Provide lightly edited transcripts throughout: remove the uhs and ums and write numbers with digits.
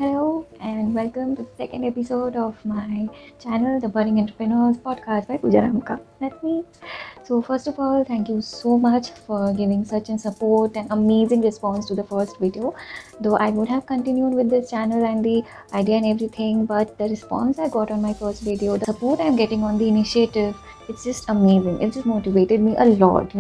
Hello and welcome to the second episode of my channel, The Budding Entrepreneurs Podcast by Pooja Ramka. That's me. So first of all, thank you so much for giving such a support and amazing response to the first video. Though I would have continued with this channel and the idea and everything, but the response I got on my first video, the support I'm getting on the initiative, it's just amazing. It just motivated me a lot.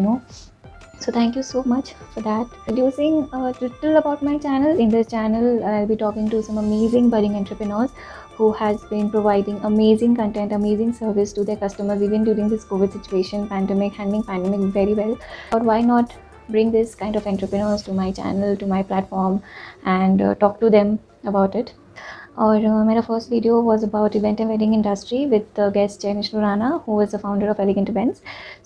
So thank you so much for that. Introducing a little about my channel. In this channel, I'll be talking to some amazing budding entrepreneurs who has been providing amazing content, amazing service to their customers even during this COVID situation, pandemic, handling pandemic very well. Or why not bring this kind of entrepreneurs to my channel, to my platform, and talk to them about it. और मेरा first video was about event and wedding industry with guest Jainish Lurana, who is the founder of Elegant Events.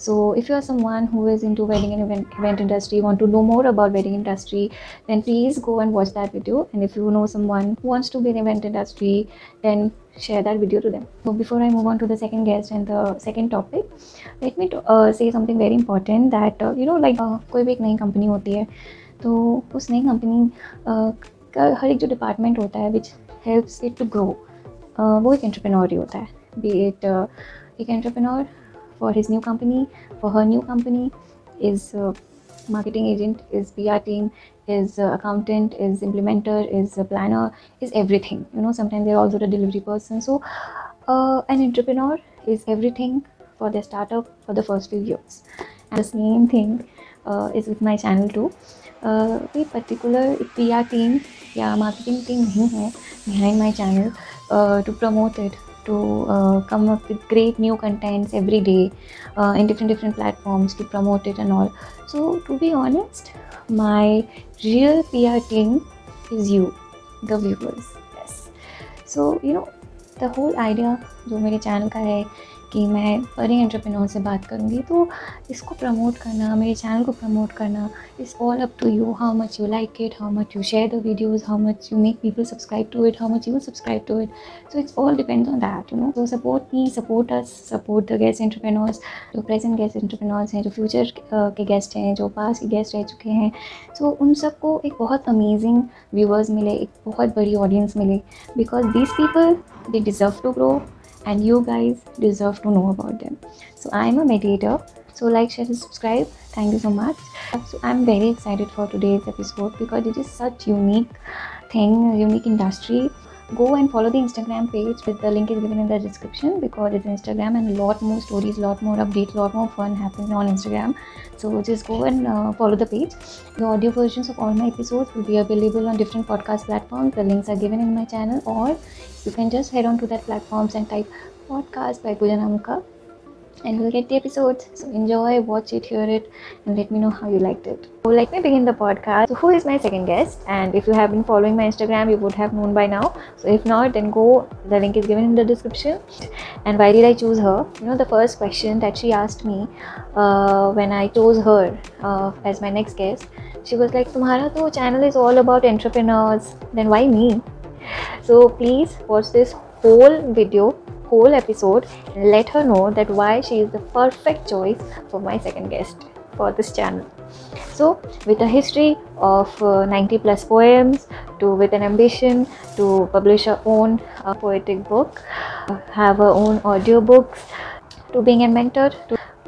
So if you are someone who is into wedding and event industry, want to know more about wedding industry, then please go and watch that video. And if you know someone who wants to be in event industry, then share that video to them. So before I move on to the second guest and the second topic, let me say something very important that कोई भी एक नई company होती है, तो उस नई company का हर एक जो डिपार्टमेंट होता है विच helps it to grow, वो एक एंटरप्रेन्योर ही होता है. Be it एक entrepreneur for his new company, for her new company, is marketing agent, is PR team, is accountant, is implementer, is planner, is everything. Sometimes they're also the delivery person. So an entrepreneur is everything for their startup for the first few years. And the same thing is with my channel too. कोई particular PR team या marketing team नहीं है behind my channel to promote it, to come up with great new contents every day in different platforms to promote it and all. So to be honest, my real PR team is you, the viewers. Yes. So the whole idea जो मेरे channel का है कि मैं बड़े entrepreneur से बात करूँगी, तो इसको प्रमोट करना, मेरे चैनल को प्रमोट करना is all up to you. How much you like it, how much you share the videos, how much you make people subscribe to it, how much you subscribe to it. So it's all depends on that. So support me, support us, support the guest entrepreneurs, जो present guest entrepreneurs हैं, जो future के guest हैं, जो पास के guest रह चुके हैं. सो उन सबको एक बहुत अमेजिंग व्यूअर्स मिले, एक बहुत बड़ी ऑडियंस मिले, because these people they deserve to grow and you guys deserve to know about them. So I am a mediator. So like, share and subscribe. Thank you so much. So I'm very excited for today's episode because it is such unique thing, unique industry. Go and follow the Instagram page, with the link is given in the description, because it's Instagram and a lot more stories, lot more updates, lot more fun happens on Instagram. So just go and follow the page. The audio versions of all my episodes will be available on different podcast platforms. The links are given in my channel, or you can just head on to that platforms and type podcast by Pooja Ramka and you'll get the episodes. So enjoy, watch it, hear it, and let me know how you liked it. So let me begin the podcast. So who is my second guest? And if you have been following my Instagram, you would have known by now. So if not, then go, the link is given in the description. And why did I choose her? The first question that she asked me when I chose her as my next guest, she was like, तुम्हारा तो channel is all about entrepreneurs, then why me? So please watch this whole video, whole episode, and let her know that why she is the perfect choice for my second guest for this channel. So with a history of 90 plus poems, to with an ambition to publish her own poetic book, have her own audiobooks, to being a mentor,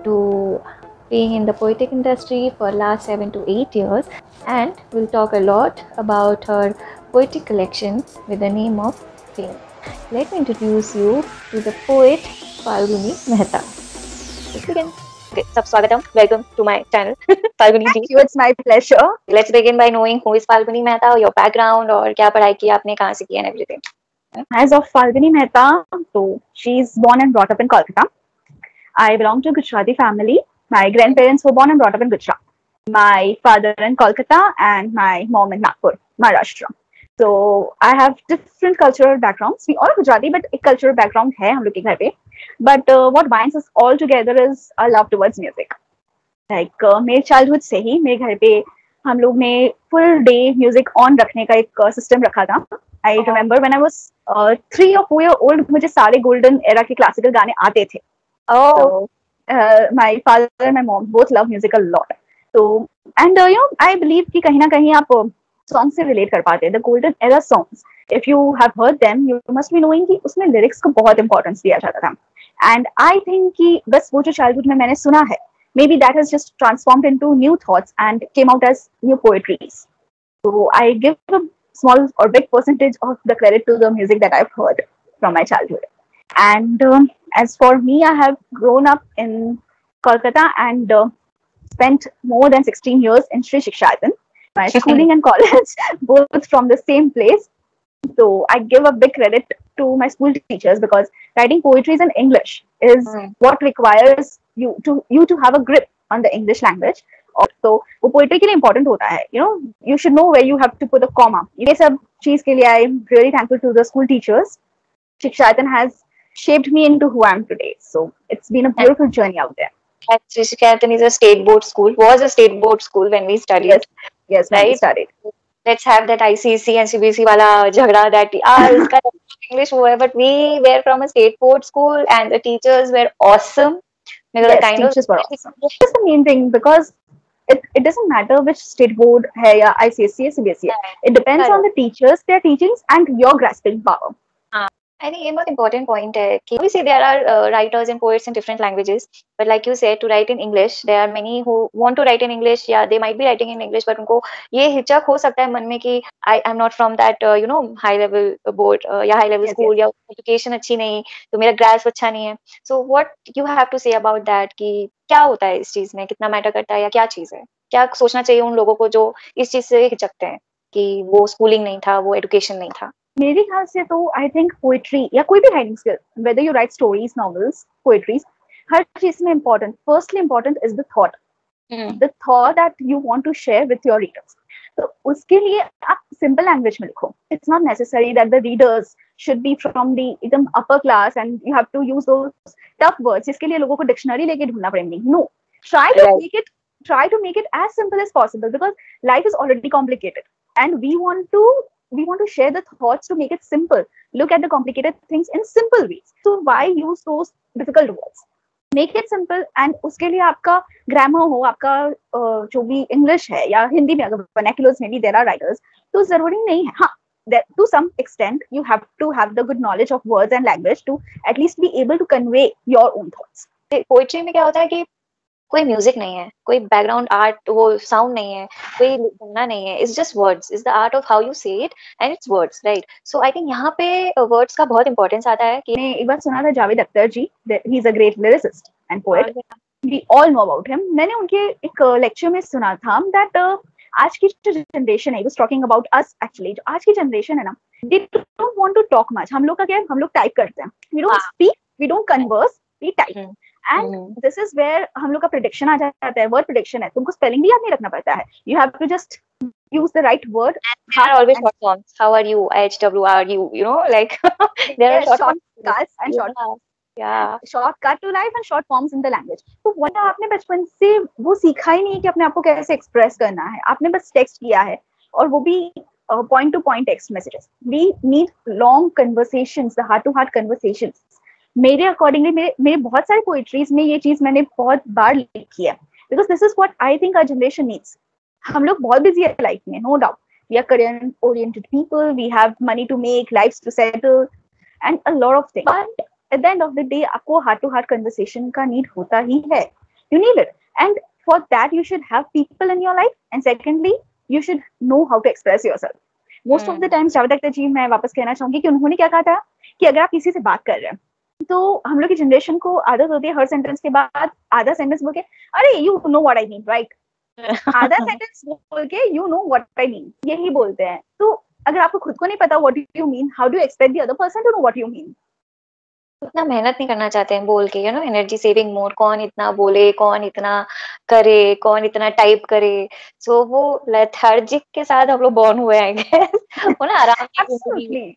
to being in the poetic industry for last 7 to 8 years, and we'll talk a lot about her poetic collection with the name of Fame. Let me introduce you to the poet Falguni Mehta. Let's begin. Okay, Swagatam. Welcome to my channel, Falguni ji. Thank you, it's my pleasure. Let's begin by knowing who is Falguni Mehta, your background, और क्या पढ़ाई की आपने, कहाँ से की, and everything. As of Falguni Mehta, so she's born and brought up in Kolkata. I belong to a Gujarati family. My grandparents were born and brought up in Gujarat. My father in Kolkata and my mom in Nagpur, Maharashtra. So I have different cultural backgrounds. We all are Gujarati, but a cultural background है हम लोग के घर पे. But what binds us all together is our love towards music. Like मेरे childhood से ही मेरे घर पे हम लोग ने full day music on रखने का एक system रखा था. I remember when I was 3 or 4 years old, मुझे सारे golden era के classical गाने आते थे. So my father and my mom both love music a lot. So and I believe कि कहीं ना कहीं आप सॉन्ग से रिलेट कर पाते हैं. The golden era songs if you have heard them, you must be knowing कि उसमें lyrics को बहुत importance दिया जाता था. And I think कि बस वो जो childhood में मैंने सुना है, maybe that has just transformed into new thoughts and came out as new poetries. So I give a small or big percentage of the credit to the music that I've heard from my childhood. And as for me, I have grown up in Kolkata and spent more than 16 years in Sri Shikshadan. My schooling and college both from the same place. So I give a big credit to my school teachers because writing poetry in English is what requires you to have a grip on the English language. So वो poetry के लिए important होता है. You know, you should know where you have to put a comma. ये सब चीज के लिए I am really thankful to the school teachers. Shikshadan has shaped me into who I am today. So it's been a beautiful journey out there. And Sri Shikshadan is a state board school. Was a state board school when we studied. Yes, right? When we studied. Let's have that ICSE and CBSE wala jhagda that iska English हुआ है, but we were from a state board school and the teachers were awesome. Yes, teachers were awesome. That's the main thing because it doesn't matter which state board है या ICSE या CBSE. It depends on the teachers, their teachings, and your grasping power. I think a बहुत important point है कि obviously there are writers and poets in different languages, but like you said, to write in English, there are many who want to write in English. Yeah, they might be writing in English, but उनको ये हिचक हो सकता है मन में कि I am not from that high level board या high level school या education अच्छी नहीं, तो मेरा grasp अच्छा नहीं है. So what you have to say about that कि क्या होता है इस चीज में, कितना मैटर करता है या क्या चीज है, क्या सोचना चाहिए उन लोगों को जो इस चीज से हिचकते हैं कि वो स्कूलिंग नहीं था, वो एजुकेशन नहीं था. मेरे ख्याल से तो आई थिंक पोएट्री या कोई भी writing skill, whether you write stories, novels, poetries, हर चीज में important, firstly important is the thought that you want to share with your readers. तो उसके लिए आप सिंपल लैंग्वेज में लिखो. It's not necessary that the readers should be from the एकदम upper class and you have to use those tough words जिसके लिए लोगों को डिक्शनरी लेके ढूंढना पड़ेंगे. No, try to make it as simple as possible because life is already complicated and we want to share the thoughts to make it simple. Look at the complicated things in simple ways. So why use those difficult words? Make it simple and उसके लिए आपका grammar हो, आपका जो भी English है या हिंदी में अगर vernaculars में भी there are writers, तो जरूरी नहीं है. हाँ, to some extent you have to have the good knowledge of words and language to at least be able to convey your own thoughts. Poetry में क्या होता है कि कोई म्यूजिक नहीं है, कोई बैकग्राउंड आर्ट, वो साउंड नहीं है, कोई गाना नहीं है. It's just words. It's the art of how you say it and it's words, right? So I think यहाँ पे वर्ड्स का बहुत इंपॉर्टेंस आता है. कि मैंने एक बार सुना था Javed Akhtar ji, he is a great lyricist and poet. We all know about him. मैंने उनके एक लेक्चर में सुना था दैट आज की जो जनरेशन है, was talking about us actually, जो आज की जनरेशन है ना, they don't want to talk much. हम लोग का क्या है, हम लोग टाइप करते हैं. We don't speak, we don't converse, we type. And this is where हम लोग का prediction आ जाता है. word prediction है, तुमको spelling भी याद नहीं रखना पड़ता है. You have to just use the right word. There are always short forms. How are you? HWRU. You know, like there are short cuts and short. Yeah. Shortcut to life and short forms in the language. तो वो आपने बचपन से वो सीखा ही नहीं कि अपने आप को कैसे एक्सप्रेस करना है. आपने बस टेक्स्ट किया है और वो भी point to point text messages. We need long conversations, the heart to heart conversations. मेरे अकॉर्डिंगली मेरे बहुत सारे पोएट्रीज में ये चीज मैंने बहुत बार लिखी है because this is what I think our generation needs. हम लोग बहुत बिजी है लाइफ में, no doubt. We are career oriented people, we have money to make, lifes to settle and a lot of things, but at the end of the day आपको heart to heart conversation का need होता ही है. You need it and for that you should have people in your life and secondly you should know how to express yourself. Most of the times Javed Akhtar ji, मैं वापस कहना चाहूंगी कि उन्होंने क्या कहा था कि अगर आप किसी से बात कर रहे हैं तो हम लोग की जनरेशन को आदत होती है हर सेंटेंस के बाद आधा सेंटेंस बोल के अरे you know what I mean, right? आधा सेंटेंस बोल के you know what I mean, यही बोलते हैं. तो अगर आपको खुद को नहीं पता what you mean, how do expect the other person to know what you mean? उतना मेहनत नहीं करना चाहते हैं बोल के, एनर्जी सेविंग मोड. कौन इतना बोले, कौन इतना करे, कौन इतना टाइप करे. सो वो लेथार्जिक के साथ हम लोग बॉर्न हुए हैं वो ना आराम.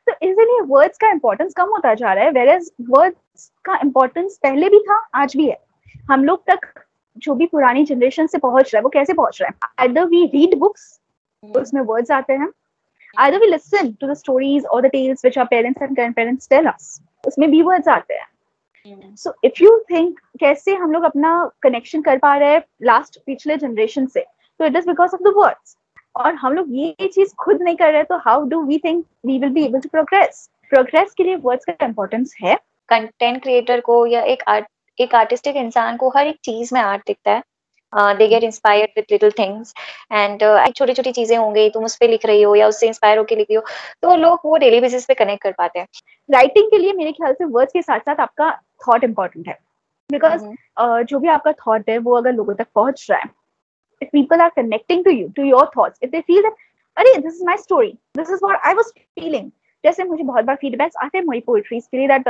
तो इसलिए वर्ड्स का इंपॉर्टेंस कम होता जा रहा है, वेयरएज वर्ड्स का इंपॉर्टेंस पहले भी था, आज भी है. हम लोग तक जो भी पुरानी जनरेशन से पहुंच रहा है वो कैसे पहुंच रहा है? आइदर वी रीड बुक्स, उसमें वर्ड्स आते हैं, either we listen to the stories और the tales which our parents and grandparents tell us, उसमें भी वर्ड्स आते हैं. सो इफ यू थिंक कैसे हम लोग अपना कनेक्शन कर पा रहे हैं लास्ट पिछले जनरेशन से, तो it is because of the words. और हम लोग ये चीज खुद नहीं कर रहे, तो how do we think we will be able to progress के लिए वर्ड्स का इम्पोर्टेंस है। कंटेंट क्रिएटर को या एक आर्टिस्टिक इंसान को हर एक चीज में आर्ट दिखता है। They get inspired with little things and छोटी छोटी चीजें होंगी, तुम उस पर लिख रही हो या उससे इंस्पायर होकर लिख रही हो, तो लोग वो डेली बेसिस पे कनेक्ट कर पाते हैं। राइटिंग के लिए मेरे ख्याल से वर्ड्स के साथ साथ आपका थॉट इम्पोर्टेंट है, बिकॉज जो भी आपका थॉट है वो अगर लोगों तक पहुंच रहा है, if people are connecting to you, to your thoughts, if they feel that अरे this is my story, this is what I was feeling, जैसे मुझे बहुत बार फीडबैक्स आते हैं मेरी पोएट्रीज के लिए that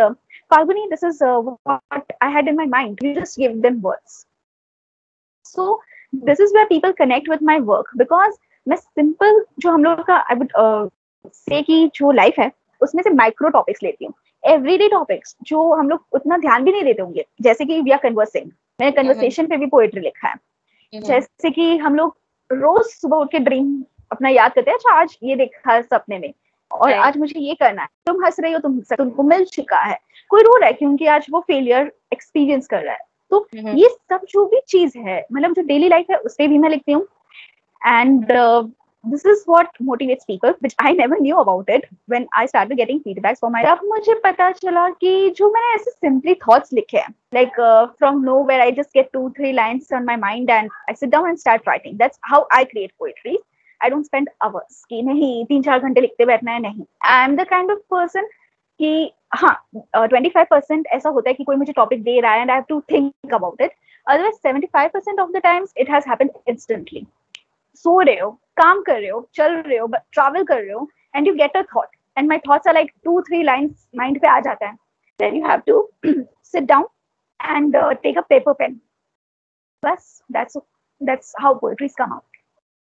Falguni, this is what I had in my mind, you just give them words. So this is where people connect with my work, because मैं simple जो हम लोग का I would say कि जो लाइफ है उसमें से माइक्रो टॉपिक्स लेती हूँ, एवरीडे टॉपिक्स जो हम लोग उतना ध्यान भी नहीं देते होंगे, जैसे कि वी आर कन्वर्सिंग, मैंने कन्वर्सेशन पे भी पोएट्री लिखा है। जैसे कि हम लोग रोज सुबह उठ के ड्रीम अपना याद करते हैं, अच्छा आज ये देखा सपने में और आज मुझे ये करना है, तुम हंस रही हो, तुमको मिल चुका है, कोई रो रहा है क्योंकि आज वो फेलियर एक्सपीरियंस कर रहा है। तो ये सब जो भी चीज है, मतलब जो डेली लाइफ है उस पर भी मैं लिखती हूँ। And this is what motivates people, which I never knew about it when I started getting feedbacks for my. अब मुझे पता चला कि जो मैंने ऐसे simply thoughts लिखे हैं, like from nowhere I just get 2-3 lines on my mind and I sit down and start writing. That's how I create poetry. I don't spend hours कि नहीं 3-4 घंटे लिखते बैठना है, नहीं। I am the kind of person कि हाँ 25% ऐसा होता है कि कोई मुझे टॉपिक दे रहा है and I have to think about it. Otherwise 75% of the times it has happened instantly. सो रहे हो, काम कर रहे हो, चल रहे हो, ट्रैवल कर रहे हो, and you get a thought and my thoughts are like 2-3 lines mind पे आ जाता है, then you have to sit down and take a paper pen, बस that's how poetries come out.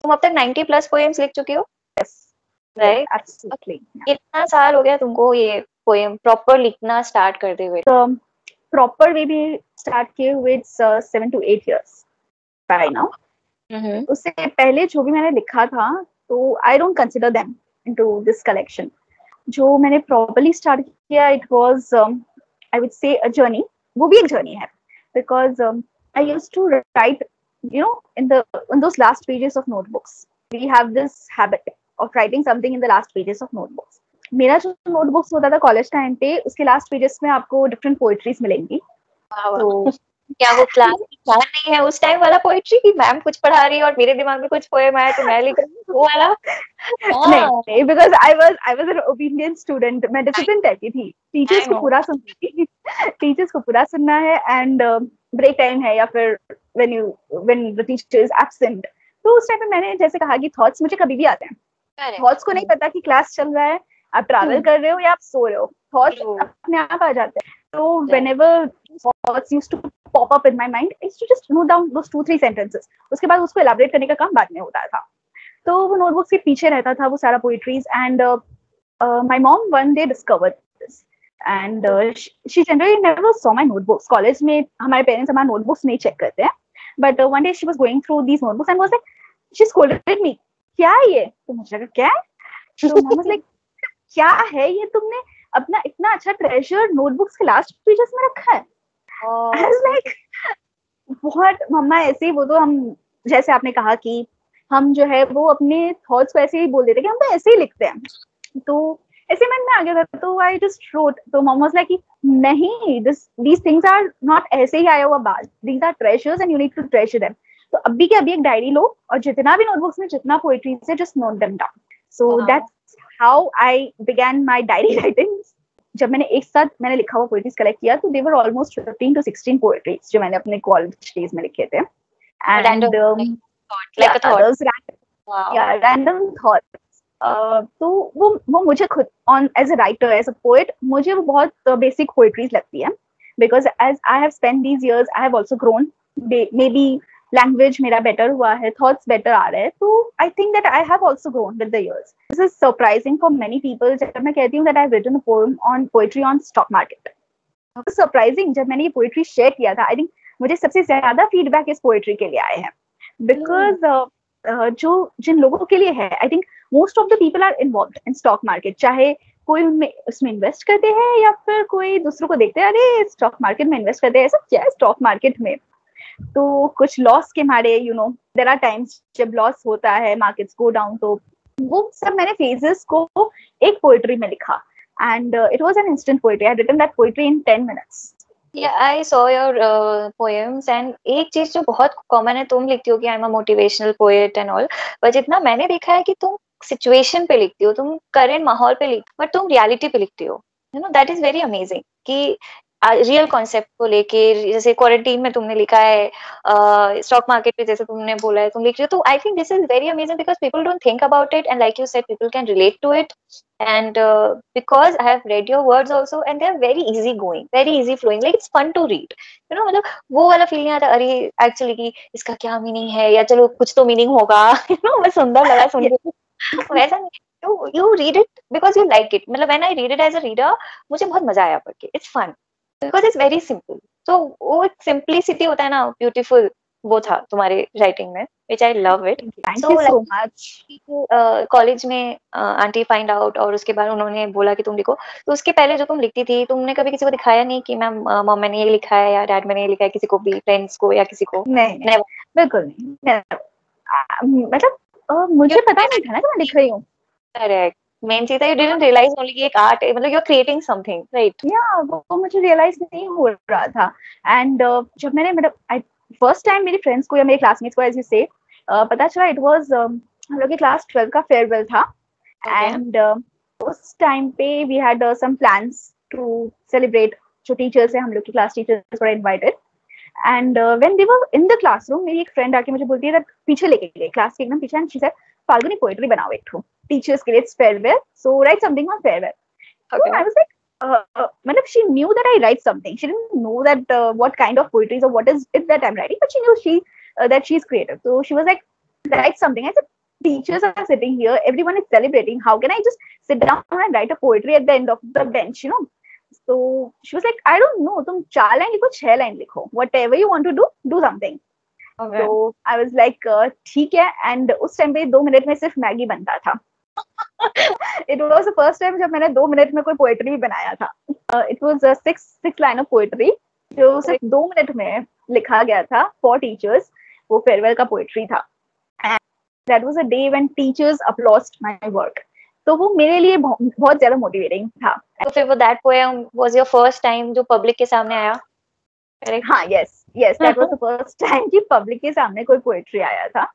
तुम अब तक 90 प्लस पोएम्स लिख चुकी हो? Yes, right, absolutely. कितना साल हो गया तुमको ये पोएम प्रॉपर लिखना स्टार्ट करते हुए? प्रॉपर वे भी स्टार्ट किए हुए 7 to 8 years बाय नाउ। उससे पहले जो भी मैंने लिखा था, तो I don't consider them into this collection. जो मैंने प्रॉपर्ली स्टार्ट किया, it was I would say a journey, वो भी एक जर्नी है, because I used to write you know in those last pages of notebooks. We have this habit of writing something in the last pages of notebooks. मेरा जो notebooks होता था college time पे, उसके लास्ट पेजेस में आपको different poetries मिलेंगी। तो क्या वो क्लास नहीं है उस टाइम वाला पोएट्री की मैम कुछ पढ़ा रही है और मेरे दिमाग में कुछ पोएम आया तो मैं लिख रही हूँ, वो वाला? नहीं, because I was an obedient student, मैं डिसिप्लिन टाइप की थी, टीचर्स को पूरा सुनती थी, टीचर्स को पूरा सुनना है, एंड ब्रेक टाइम है या फिर when the teacher is absent, तो उस टाइम पे मैंने जैसे कहा कि थॉट्स मुझे कभी भी आते हैं। थॉट्स को नहीं पता कि क्लास चल रहा है, आप ट्रैवल कर रहे हो या आप सो रहे हो, थॉट्स अपने आप आ जाते हैं। तो whenever thoughts used to pop up in my mind, I used to just note down those 2-3 sentences, उसके बाद उसको एलैबोरेट करने का काम बाद में होता था। तो वो नोटबुक के पीछे रहता था वो सारा poetries, and my mom one day discovered this, and she generally never saw my notebooks. College में हमारे पेरेंट्स हमारे नोटबुक्स नहीं चेक करते हैं, but one day she was going through these notebooks and was like, she scolded me, क्या है ये? तो मुझे लगा क्या है, तो मॉम वाज लाइक क्या है ये, तुमने अपना इतना अच्छा ट्रेजर नोटबुक्स के लास्ट पेजेस में रखा है? आई वाज लाइक बहुत मम्मा ऐसे ही, वो तो हम जैसे आपने कहा कि हम जो है वो अपने थॉट्स को ऐसे ही बोल देते कि हम तो ऐसे ही लिखते हैं, तो ऐसे मन में आ गया था, तो आई जस्ट रोट। तो मॉम वाज लाइक नहीं, दीज थिंग्स आर नॉट ऐसे ही आया हुआ बात, these are treasures and you need to treasure them. तो अभी के अभी एक डायरी लो और जितना भी नोटबुक्स में जितना पोएट्री है just note them down. So that's how I began my diary writing. जब मैंने एक साथ मैंने लिखा हुआ पोएट्रीज कलेक्ट किया, तो दे वर ऑलमोस्ट 15 to 16 पोएट्रीज जो मैंने अपने कॉलेज डेज में लिखे थे, and like a thought. Random thoughts. तो वो मुझे खुद on as a writer, as a poet, मुझे वो बहुत basic poetries लगती है, because as I have spent these years, I have also grown. Maybe language मेरा better हुआ है, thoughts better आ रहे हैं, तो I think that I have also grown with the years. This is surprising for many people. जब मैं कहती हूँ that I have written a poem on poetry on stock market, surprising जब मैंने ये poetry share किया था, I think मुझे सबसे ज्यादा feedback इस poetry के लिए आए हैं, because जो जिन लोगों के लिए है, I think most of the people are involved in stock market, चाहे कोई उनमें उसमें इन्वेस्ट करते हैं या फिर कोई दूसरों को देखते हैं अरे स्टॉक मार्केट में इन्वेस्ट करते हैं, ऐसा क्या है स्टॉक मार्केट में। तो कुछ लॉस के मारे देयर आर टाइम्स जब लॉस होता है, मार्केट्स गो डाउन, तो वो सब मैंने फेजेस को एक पोएट्री में लिखा, and it was an instant poetry. I written that poetry in 10 minutes. Yeah, I saw your poems and एक चीज जो बहुत कॉमन है, तुम लिखती हो कि आई am a motivational poet and all, पर जितना मैंने देखा है कि तुम सिचुएशन पे लिखती हो, तुम करंट माहौल पे लिखती हो, बट तुम रियलिटी पे लिखती हो. दैट इज वेरी अमेजिंग कि रियल कॉन्सेप्ट को लेके, जैसे क्वारंटीन में तुमने लिखा है, स्टॉक मार्केट पे जैसे तुमने बोला है तुम लिख रहे हो, तो I think this is very amazing because people don't think about it, and like you said people can relate to it. And because I have read your words also, and they're very easy going, very easy flowing, like it's fun to read. मतलब वो वाला feel नहीं आता अरे actually कि इसका क्या meaning है, या चलो कुछ तो मीनिंग होगा. मैं सुंदर लगा सुन के. वैसा नहीं, you read it because you like it. मतलब when I read it as a reader, मुझे बहुत मजा आया पढ़ के. It's fun because it's very simple. तो वो एक simplicity होता है ना, beautiful, वो था तुम्हारे राइटिंग में, which I love it. Thank you so much. College में आंटी फाइंड आउट और उसके बाद उन्होंने बोला कि तुम लिखो, तो उसके पहले जो तुम लिखती थी, तुमने कभी किसी को दिखाया नहीं कि मैम मॉम मैंने ये लिखा है या डैड मैंने ये लिखा है, किसी को भी, फ्रेंड्स को या किसी को? नहीं, बिल्कुल नहीं. मतलब मुझे पता नहीं था ना कि मैं लिख रही हूँ. करेक्ट. मेन चीज है यू डिडंट रियलाइज ओनली कि एक आर्ट है, मतलब you are creating something, right? या वो मुझे रियलाइज नहीं हो रहा था. एंड जब मैंने मतलब फर्स्ट टाइम मेरी फ्रेंड्स को या मेरे क्लासमेट्स को ऐसे से पता चला, इट वाज हम लोग के क्लास 12 का फेयरवेल था. एंड उस टाइम पे we had some plans to celebrate. जो टीचर्स है, हम लोग की class teachers were invited. And when they were in the classroom, मेरी एक फ्रेंड आके मुझे बोलती है दैट पीछे लेके गई, क्लास के एकदम पीछे, and she said Falguni poetry बनाओ एक ठो टीचर्स के लिए, it's farewell, so right something on farewell. So I was like, मतलब she knew that I write something. She didn't know that what kind of poetry or what is it that I'm writing, but she knew that she's creative. So she was like, write something. I said, teachers are sitting here, everyone is celebrating. How can I just sit down and write a poetry at the end of the bench, So she was like, I don't know. तुम 4 line लिखो, 6 line लिखो. Whatever you want to do something. Okay. So I was like, ठीक है. And उस time पे 2 minute में सिर्फ Maggi बनता था. It was the first time जब मैंने 2 मिनट में कोई पोएट्री भी बनाया था. It was a six line of poetry जो सिर्फ 2 मिनट में लिखा गया था for teachers. वो फेयरवेल का पोएट्री था. And that was a day when teachers applauded my work. तो वो मेरे लिए बहुत ज्यादा मोटिवेटिंग था. तो फिर वो that poem was your first time जो पब्लिक के सामने आया? Correct? हाँ, yes, that was the first time कि पब्लिक के सामने कोई पोएट्री आया था.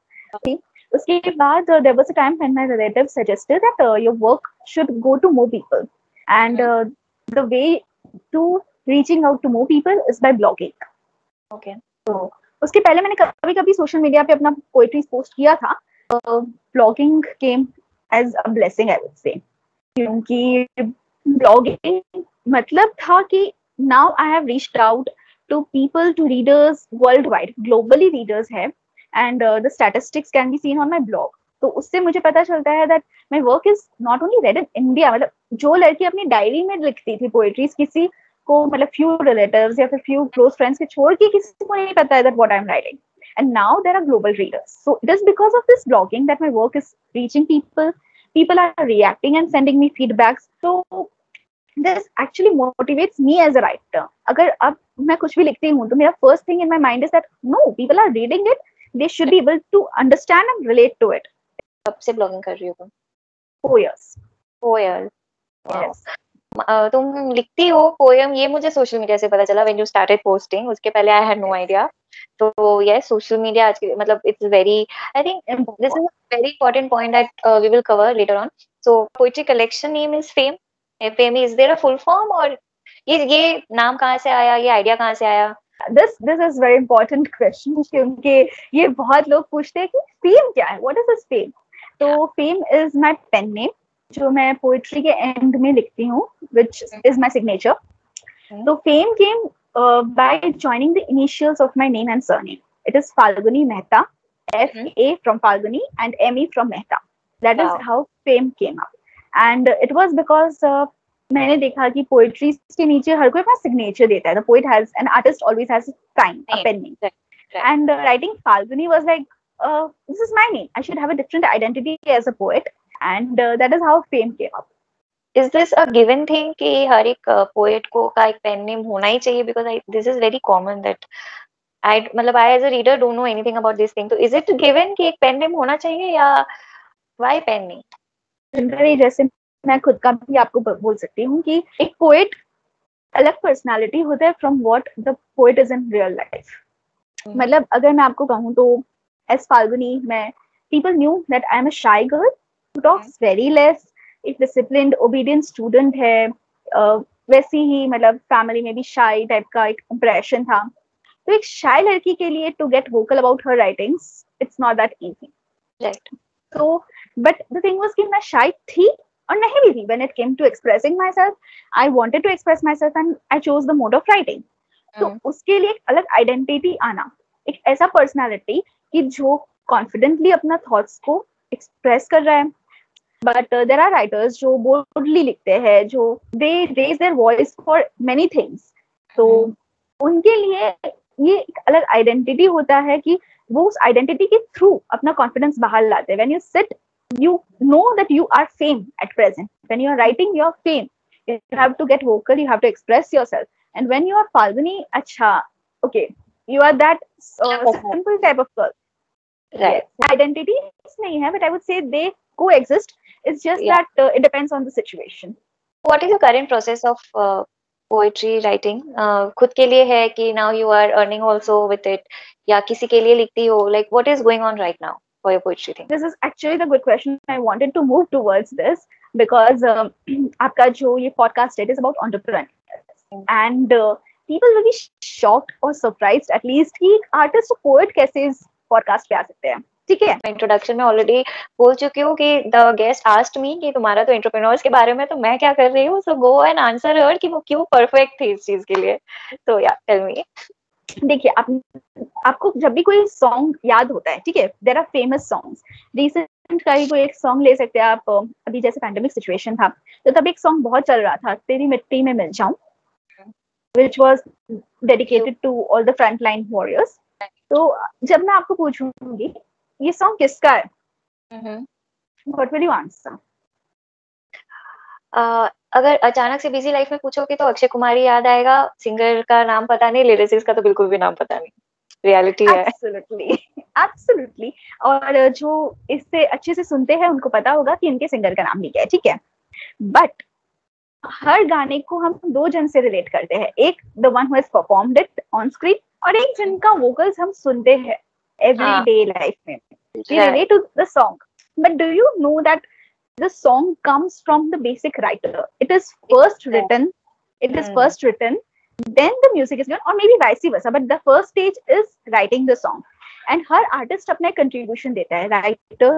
उसके बाद there was a time when my relatives suggested that your work should go to more people, and the way to reaching out to more people is by blogging. Okay. तो उसके पहले मैंने कभी-कभी सोशल मीडिया पे अपना poetry post किया था. Blogging came as a blessing, I would say, क्योंकि blogging मतलब था कि now I have reached out to people, to readers worldwide, globally readers है. And the statistics can be seen on my blog. तो उससे मुझे पता चलता है that my work is not only read in India. मतलब जो लड़की अपनी डायरी में लिखती थी पोएट्रीज, किसी को मतलब few relatives या फिर few close friends के छोड़ के किसी को नहीं पता है that what I'm writing. And now there are global readers. So it is because of this blogging that my work is reaching people. People are reacting and sending me feedbacks. So this actually motivates me as a writer. अगर अब मैं कुछ भी लिखती हूँ तो मेरा first thing in my mind is that no, people are reading it. They should be able to understand and relate to it. कब से ब्लॉगिंग कर रही हो तुम? 4 years. 4 years. Yes. तुम लिखती हो पोएम, ये मुझे सोशल मीडिया से पता चला when you started posting. उसके पहले I had no idea. तो yes, सोशल मीडिया आज के मतलब it's very, I think this is a very important point that we will cover later on. So poetry collection name is Fame. Fame, is there a full form और ये नाम कहाँ से आया, ये आइडिया कहाँ से आया? This is very important question क्योंकि ये बहुत लोग पूछते हैं कि फेम क्या है, what is this fame? तो fame is my pen name जो मैं पोएट्री के एंड में लिखती हूँ, which is my signature. तो fame came by joining the initials of my name and surname. It is Falguni Mehta, F-A from Falguni and M-E from Mehta. That is how fame came up. And it was because मैंने देखा कि poetry के नीचे हर कोई अपना signature देता है. The poet has, an artist always has a sign, a pen name. Right. And writing Falguni was like, this is my name. I should have a different identity as a poet. And that is how fame came up. Is this a given thing कि हर एक poet को का एक pen name होना ही चाहिए? Because this is very common that मतलब I as a reader don't know anything about this thing, तो is it given कि एक पेन नेम होना चाहिए या व्हाई पेन नेम? जनरली जैसे मैं खुद का भी आपको बोल सकती हूँ कि एक पोएट अलग पर्सनालिटी होता है from what the poet is in real life. मतलब अगर मैं आपको कहूँ तो एज फाल्गुनी, मैं people knew that I am a shy girl who talks very less, एक डिसिप्लिन्ड ओबीडियंट स्टूडेंट है. वैसी ही मतलब फैमिली में भी शाई टाइप का एक इंप्रेशन था. तो एक शाई लड़की के लिए to get vocal about her writings it's not that easy. Right. तो बट द थिंग वाज कि मैं शाई थी और नहीं भी थी. When it came to expressing myself, I wanted to express myself and I chose the mode of writing. तो उसके लिए एक अलग आइडेंटिटी आना, एक ऐसा पर्सनालिटी कि जो कॉन्फिडेंटली अपना थॉट्स को एक्सप्रेस कर रहा है. बट देयर आर राइटर्स जो बोल्डली लिखते हैं, जो they raise their voice for many things. तो उनके लिए ये एक अलग आइडेंटिटी होता है कि वो उस आइडेंटिटी के थ्रू अपना कॉन्फिडेंस बाहर लाते हैं. When you sit, you know that you are fame at present. When you are writing your fame, you have to get vocal, you have to express yourself. And when you are Falguni, acha, okay, you are that simple type of girl. Right. Yes. Identities nahi hai, but I would say they coexist. It's just that it depends on the situation. What is your current process of poetry writing? खुद के लिए है कि now you are earning also with it, या किसी के लिए लिखती हो? Like what is going on right now for your poetry thing? This is actually the good question. I wanted to move towards this because आपका जो ये podcast is about entrepreneurs, and people will be shocked or surprised at least कि artist और poet कैसे इस podcast पे आ सकते हैं. ठीक है, मैं इंट्रोडक्शन में ऑलरेडी बोल चुकी हूँ कि द गेस्ट आस्क्ड मी कि तुम्हारा तो एंटरप्रेन्योर्स के बारे में, तो मैं क्या कर रही हूँ, सो गो एंड आंसर हर कि वो क्यों परफेक्ट थी इस चीज के लिए. तो या टेल मी. देखिए, आपको जब भी कोई सॉन्ग याद होता है, ठीक है, there are famous songs. Recent का ही कोई एक सॉन्ग ले सकते हैं आप. अभी जैसे पैंडेमिक सिचुएशन था तो तब एक सॉन्ग बहुत चल रहा था, तेरी मिट्टी में मिल जाऊं, which was dedicated to all the frontline warriors. तो जब मैं आपको पूछूंगी ये सॉन्ग किसका है, what will you answer? अगर अचानक से बिजी लाइफ में पूछोगे तो अक्षय कुमार याद आएगा. सिंगर का नाम पता नहीं, लिरिसिस्ट का तो बिल्कुल भी नाम पता नहीं. रियलिटी है. Absolutely, absolutely. और जो इससे अच्छे से सुनते हैं उनको पता होगा कि इनके सिंगर का नाम भी क्या है, ठीक है. बट हर गाने को हम दो जन से रिलेट करते हैं. एक the one who has performed it on screen, और एक जिनका वोकल्स हम सुनते हैं एवरीडे लाइफ में. We relate to the song. But do you know that the song comes from the basic writer? It is first written, then the music is given, or maybe vice versa, but the first stage is writing the song. And her artist अपना contribution देता है. Writer,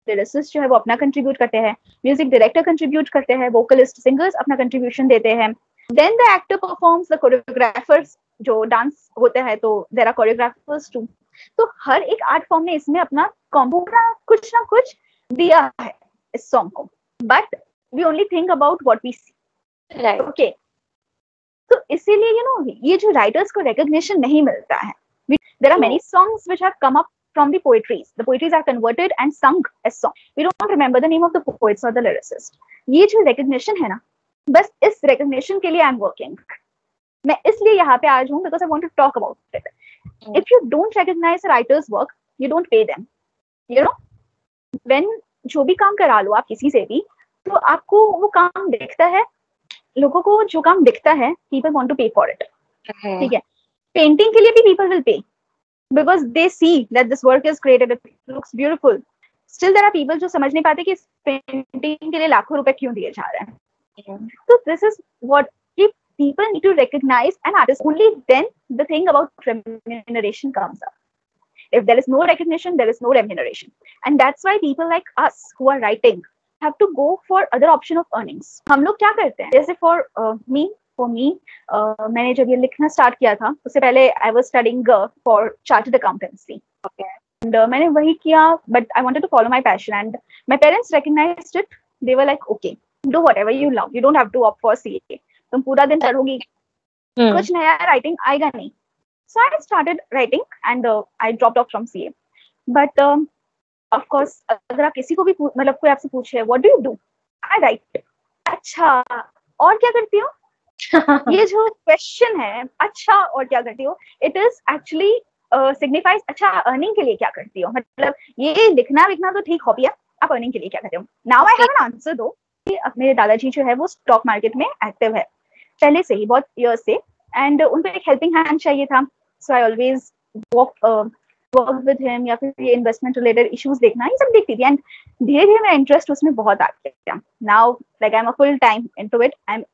lyricist जो है वो अपना contribute करते हैं, music director contribute करते हैं, vocalist, singers अपना contribution देते हैं, then the actor performs, the choreographers जो dance होते हैं तो there are choreographers too. तो हर एक आर्ट फॉर्म ने इसमें अपना कॉम्बो कुछ ना कुछ दिया है इस सॉन्ग को. But we only think about what we see. Right. Okay, तो इसीलिए यू नो ये जो राइटर्स को रिकॉग्निशन नहीं मिलता है. There are many songs which have come up from the poetries. The poetries are converted and sung as song. We don't remember the name of the poets or the lyricist. ये जो recognition है ना, बस इस recognition के लिए I'm working. मैं इसलिए यहाँ पे आज हूँ because I want to talk about it. If you don't recognize a writer's work, you don't pay them. You know, when जो भी काम करा लो आप किसी से भी, तो आपको वो काम दिखता है. लोगों को जो काम दिखता है, people want to pay for it. ठीक है, पेंटिंग के लिए भी people will pay because they see that this work is created, it looks beautiful. Still there are people जो समझ नहीं पाते कि इस पेंटिंग के लिए लाखों रुपए क्यों दिए जा रहे हैं. So this is what if people need to recognize an artist, only then the thing about remuneration comes up. If there is no recognition, there is no remuneration. And that's why people like us who are writing have to go for other option of earnings. हम लोग क्या करते हैं, जैसे for me, मैंने जब ये लिखना स्टार्ट किया था उससे पहले I was studying for chartered accountancy. Okay. And मैंने वही किया, but I wanted to follow my passion and my parents recognized it. They were like, okay, do whatever you love. You don't have to opt for CA. तुम पूरा दिन पढ़ोगी, कुछ नया writing आएगा नहीं. So I started writing and I dropped off from CA. But of course, अगर आप किसी को भी मतलब कोई आपसे पूछे what do you do? I write. अच्छा, और क्या करती हो? ये जो क्वेश्चन है, अच्छा और क्या करती हो, इट इज एक्चुअली सिग्निफाइज अच्छा अर्निंग के लिए क्या करती हो। मतलब ये लिखना लिखना तो ठीक हॉबी है, आप अर्निंग के लिए क्या करते हो। Now I have an answer दो। मेरे दादाजी जो है वो स्टॉक मार्केट में एक्टिव है पहले से ही, बहुत ईयर्स से, एंड उनको एक हेल्पिंग हैंड चाहिए था, so I always work with him, या फिर ये इन्वेस्टमेंट रिलेटेड इश्यूज देखना, ये सब देखती थी, एंड धीरे धीरे मेरा इंटरेस्ट उसमें बहुत आ गया। Now like I am a full time into it, I am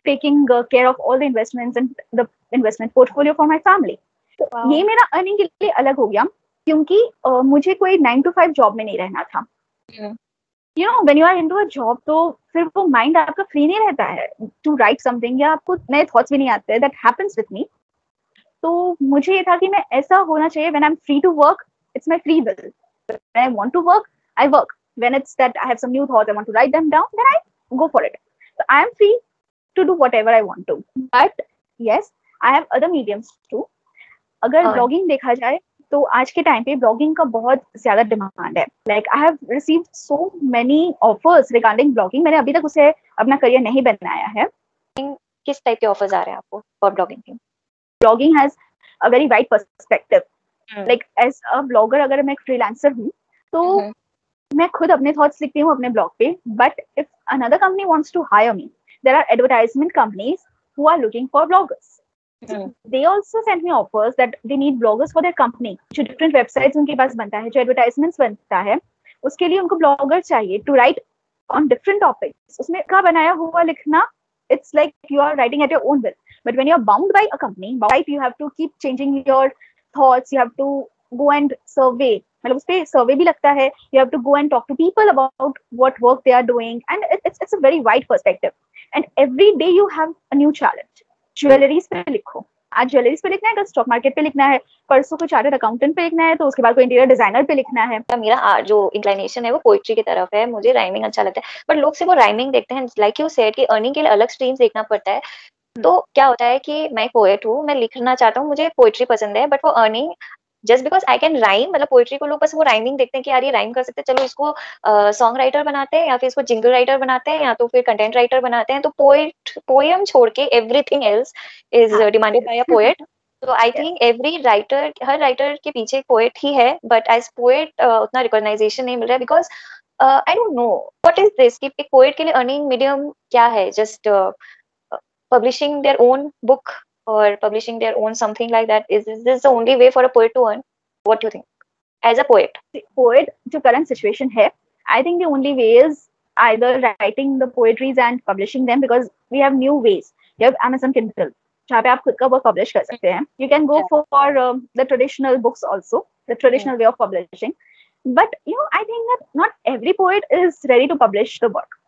taking care of all the investments and the investment portfolio for my family. तो Wow. ये मेरा अर्निंग के लिए अलग हो गया, क्योंकि मुझे कोई 9 to 5 जॉब में नहीं रहना था। You know when you are into a job, तो फिर वो माइंड आपका फ्री नहीं रहता है टू राइट समथिंग, या आपको नए थॉट्स भी नहीं आते। That happens with me. तो मुझे ये था कि मैं ऐसा होना चाहिए, when I am free to work, it's my free will, when I want to work I work, when it's that I have some new thoughts I want to write them down, then I go for it. So I am free to do whatever I want to. But yes, I have other mediums too. अगर blogging देखा जाए तो आज के time पे blogging का बहुत ज्यादा डिमांड है। Like I have received so many offers regarding blogging. मैंने अभी तक उसे अपना करियर नहीं बनाया है। किस टाइप के ऑफर्स आ रहे हैं आपको फॉर ब्लॉगिंग के? Blogging has a very wide perspective. Like as a blogger, अगर मैं एक फ्रीलांसर हूँ तो मैं खुद अपने थॉट्स लिखती हूँ अपने ब्लॉग पे, but if another company wants to hire me, there are advertisement companies who are looking for bloggers. They also send me offers that they need bloggers for their company. जो different websites उनके पास बनता है, जो advertisements बनता है, उसके लिए उनको ब्लॉगर चाहिए to write on different topics. उसमें का बनाया हुआ लिखना, it's like you are writing at your own will. But when you are bound by a company, you have to keep changing your thoughts. You have to go and survey. मतलब उस पे survey भी लगता है. You have to go and talk to people about what work they are doing, and it's a very wide perspective. And every day you have a new challenge. Jewelleries पे लिखो, आज jewelleries पे लिखना है, कल स्टॉक मार्केट पे लिखना है, परसों को चार्टर्ड अकाउंटेंट पे लिखना है, तो उसके बाद कोई इंटीरियर डिजाइनर पे लिखना है। मेरा जो इंक्लिनेशन है वो पोइट्री की तरफ है, मुझे राइमिंग अच्छा लगता है, बट लोग सिर्फ वो राइमिंग देखते हैं। लाइक यू सेड कि अर्निंग के लिए अलग स्ट्रीम्स देखना पड़ता है। तो क्या होता है कि मैं पोएट हूँ, मैं लिखना चाहता हूँ, मुझे पोइट्री पसंद है, बट वो earning just because I can rhyme, मतलब पोइट्री को लोग बस वो राइमिंग देखते हैं कि यार ये राइम कर सकते हैं, चलो इसको सॉन्ग राइटर बनाते हैं, या फिर इसको जिंगल राइटर बनाते हैं, या तो फिर कंटेंट राइटर बनाते हैं। तो पोएम छोड़ के everything else is demanded by a poet. तो आई थिंक एवरी राइटर, हर राइटर के पीछे एक पोएट ही है, बट एज पोएट उतना रिकॉग्नाइजेशन नहीं मिल रहा है, because I don't know what is this कि एक पोएट के लिए अर्निंग मीडियम क्या है? Just publishing their own book or publishing their own something like that? Is this the only way for a poet to earn? What do you think as a poet? Poet जो current situation है, I think the only way is either writing the poetries and publishing them, because we have new ways. You have Amazon Kindle जहाँ पे आप खुद का work publish कर सकते हैं. You can go for the traditional books also, the traditional way of publishing. But you know, I think that not every poet is ready to publish the work.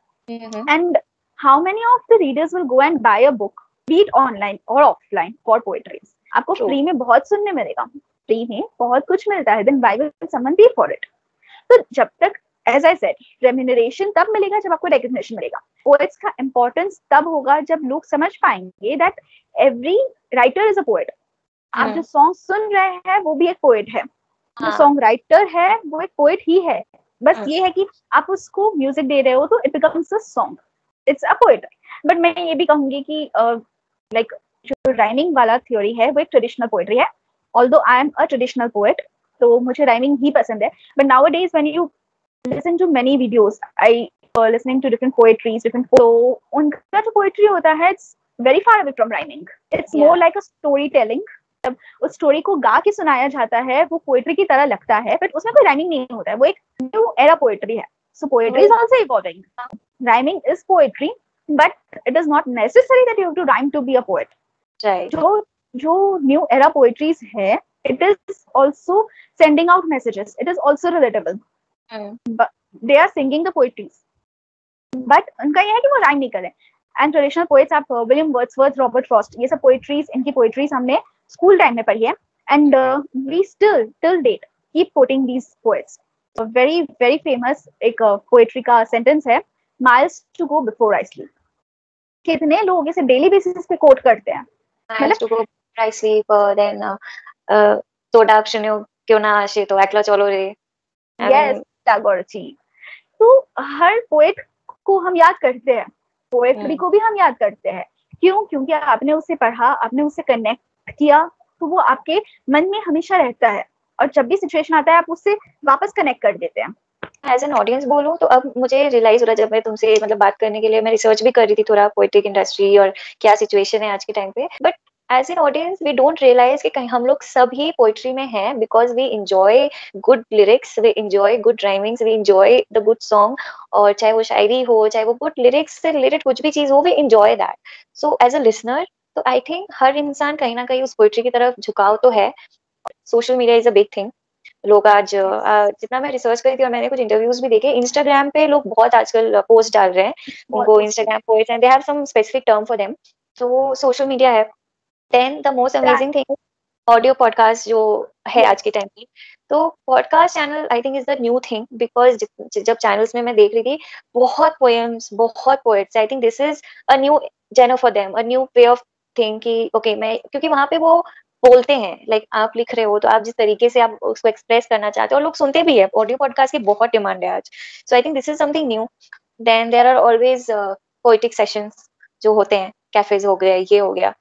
And how many of the readers will go and buy a book, be it online or offline, for poetries? आपको free में बहुत सुनने मिलेगा, free में बहुत कुछ मिलता है, then why will someone pay for it? तो जब तक, as I said, remuneration तब मिलेगा जब आपको recognition मिलेगा. Poets का importance तब होगा जब लोग समझ पाएंगे that every writer is a poet. आप जो सॉन्ग सुन रहे हैं वो भी एक पोएट है, जो सॉन्ग राइटर है वो एक पोएट ही है. बस ये है कि आप उसको म्यूजिक दे रहे हो तो it becomes a song, it's a poetry. But मैं ये भी कहूंगी कि लाइक जो राइमिंग वाला थ्योरी है वो एक ट्रेडिशनल पोएट्री है. Although I am a traditional poet, तो मुझे राइमिंग ही पसंद है. But nowadays when you listen to many videos, I listening to different poetries, different, तो उनका जो पोएट्री होता है it's very far away from rhyming. It's more like a story telling. जब उस स्टोरी को गा के सुनाया जाता है वो पोएट्री की तरह लगता है, बट उसमें कोई राइमिंग नहीं होता है, वो एक न्यू एरा पोएट्री है. So poetry is also evolving. Rhyming is poetry, but it is not necessary that you have to rhyme to be a poet. Right. जो new era poetries है, it is also sending out messages. It is also relatable. But they are singing the poetries. But उनका ये है कि वो rhyme नहीं करें. And traditional poets आप William Wordsworth, Robert Frost, ये सब poetries, इनकी poetries हमने school time में पढ़ी है. And we still till date keep quoting these poets. So very very famous एक poetry का sentence है, miles to go before I sleep. कितने लोग इसे डेली बेसिस पे कोट करते हैं. miles to go before I sleep, then सोडाक्षण्यो क्यों ना आशे तो एकला चलो रे. Yes, टैगोर जी. तो हर पोएट को हम याद करते हैं, पोएट्री को भी हम याद करते हैं, क्यों? क्योंकि आपने उसे पढ़ा, आपने उसे कनेक्ट किया, तो वो आपके मन में हमेशा रहता है और जब भी सिचुएशन आता है आप उससे वापस कनेक्ट कर देते हैं। एज एन ऑडियंस बोलूँ तो अब मुझे रियलाइज हो रहा है, जब मैं तुमसे मतलब बात करने के लिए मैं रिसर्च भी कर रही थी थोड़ा पोएट्रिक इंडस्ट्री और क्या सिचुएशन है आज के टाइम पे, but as an audience we don't realise कि कहीं हम लोग सब ही पोइट्री में हैं, because we enjoy good lyrics, we enjoy good rhymings, we enjoy the good song, और चाहे वो शायरी हो, चाहे वो गुड लिरिक्स से रिलेटेड कुछ भी चीज हो, we enjoy that. So as a listener, तो आई थिंक हर इंसान कहीं ना कहीं उस पोइट्री की तरफ झुकाव तो है। Social media is a big thing. लोग आज जितना मैं रिसर्च करी थी और मैंने कुछ इंटरव्यूज भी देखे, इंस्टाग्राम पे लोग बहुत आजकल पोस्ट डाल रहे हैं, उनको Instagram post and they have some specific term for them. तो सोशल मीडिया है। Then the most amazing thing audio podcast जो है आज के टाइम पे। तो podcast channel I think is the new thing, because जब चैनल्स में मैं देख रही थी बहुत पोएम्स, बहुत poets, I think this is a new genre for them, a new way of think कि ओके मैं, क्योंकि वहां पे वो बोलते हैं, लाइक आप लिख रहे हो तो आप जिस तरीके से आप उसको एक्सप्रेस करना चाहते हो और लोग सुनते भी है, ऑडियो पॉडकास्ट की बहुत डिमांड है आज। So I think this is something new. Then there are always poetic sessions जो होते हैं, कैफेज हो गया, ये हो गया,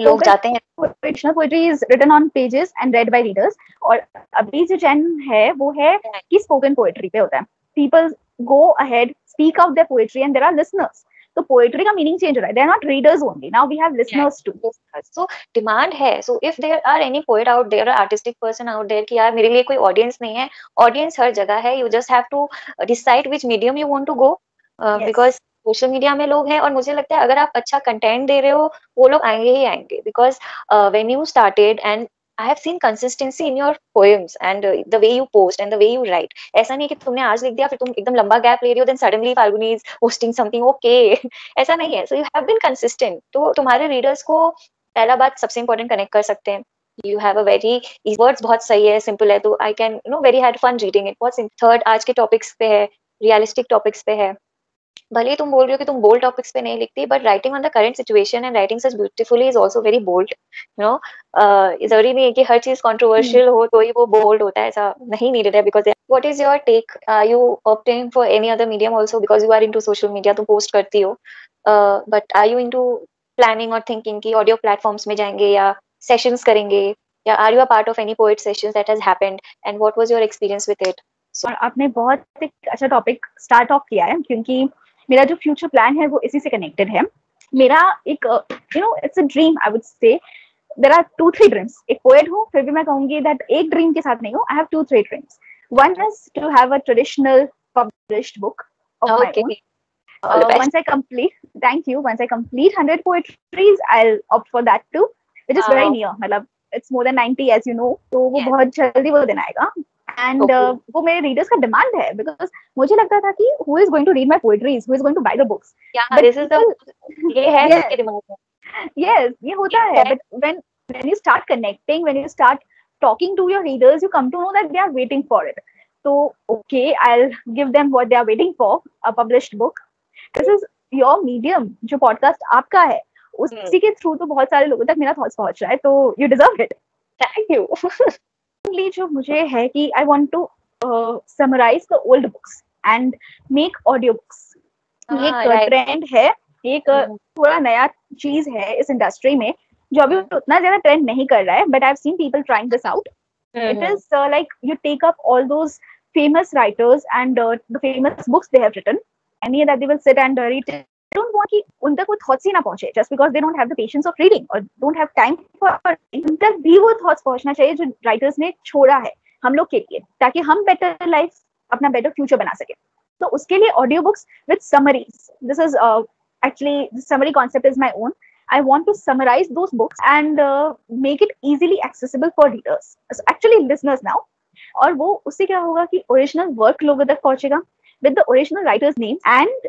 लोग जाते हैं। Poetry is written on pages and read by readers, और अभी जो जैन है वो है कि स्पोकन पोएट्री पे होता है। People go ahead, speak out their poetry and there are listeners. तो पोएट्री का मीनिंग चेंज हो रहा है, they are not readers only, now we have listeners too. So demand है। So if there are any poet out there, artistic person out there कि यार मेरे लिए कोई ऑडियंस नहीं है, ऑडियंस हर जगह है, you just have to decide which medium you want to go, because social media में लोग हैं, और मुझे लगता है अगर आप अच्छा कंटेंट दे रहे हो वो लोग आएंगे ही आएंगे, because when you started and I have seen consistency in your poems and the way you post and the way you write. ऐसा नहीं कि तुमने आज लिख दिया फिर तुम एकदम लंबा गैप ले रही हो, then suddenly Falguni is posting something, okay. ऐसा नहीं है. So you have been consistent. तो तुम्हारे रीडर्स को पहला बात सबसे इम्पोर्टेंट कनेक्ट कर सकते हैं. You have a very words बहुत सही है, सिंपल है, तो I can very had fun reading it. बहुत थर्ड आज के टॉपिक्स पे है, रियलिस्टिक टॉपिक्स पे है. भले ही तुम बोल रहे हो कि तुम बोल्ड टॉपिक्स पे नहीं लिखती, but writing on the current situation and writing such beautifully is also very bold, जरूरी नहीं है कि हर चीज कंट्रोवर्शियल हो तो ही वो बोल्ड होता है, ऐसा नहीं नीडेड है। Because what is your take, you opting for any other medium also, because you are into social media, तुम पोस्ट करती हो, but are you into planning और थिंकिंग कि ऑडियो प्लेटफॉर्म्स में जाएंगे या सेशंस करेंगे, या are you a part of any poet sessions that has happened, and what was your experience with it? और आपने बहुत एक अच्छा टॉपिक स्टार्ट ऑफ किया है, क्योंकि मेरा जो फ्यूचर प्लान है वो इसी से कनेक्टेड है। मेरा एक it's a dream, I would say there are 2-3 dreams. एक पोएट हूँ, फिर भी मैं कहूंगी दैट एक ड्रीम के साथ नहीं हूँ, I have 2-3 dreams. One is to have a traditional published book of my own. Once I complete, thank you. Once I complete 100 poetries, I'll opt for that too, which is very near. मतलब it's more than 90, as you know. तो वो बहुत जल्दी वो दिन आएगा। And वो मेरे रीडर्स का डिमांड है, बिकॉज मुझे लगता था कि who is going to read my poetries, who is going to buy the books. Yeah, this is the ये है सबके दिमाग में. Yes, ये होता है, but when you start connecting, when you start talking to your readers, you come to know that they are waiting for it. So okay, I'll give them what they are waiting for, a published book. This is your medium, जो podcast आपका है, उसी के through तो बहुत सारे लोगों तक मेरा थॉट्स पहुंच रहा है, तो you deserve it. Thank you. जो मुझे है कि I want to summarize the old books and make audio books. ये एक ट्रेंड है, एक थोड़ा नया चीज है इस इंडस्ट्री में, जो अभी उतना ज्यादा ट्रेंड नहीं कर रहा है, but I have seen people trying this out. It is like you take up all those famous writers and the famous books they have written, and here that they will sit and read. I don't want कि उन तक वो thoughts ही ना पहुंचे, just because they don't have the patience of reading or don't have time for उन तक भी वो थॉट्स पहुंचना चाहिए जो राइटर्स ने छोड़ा है हम लोग के लिए, ताकि हम बेटर लाइफ, अपना बेटर फ्यूचर बना सके। तो उसके लिए audio books with summaries, this is actually the summary concept is my own. I want to summarize those books and make it easily accessible for readers, actually listeners now. और वो उससे क्या होगा कि ओरिजिनल वर्क लोगों तक पहुंचेगा with the original writers names, and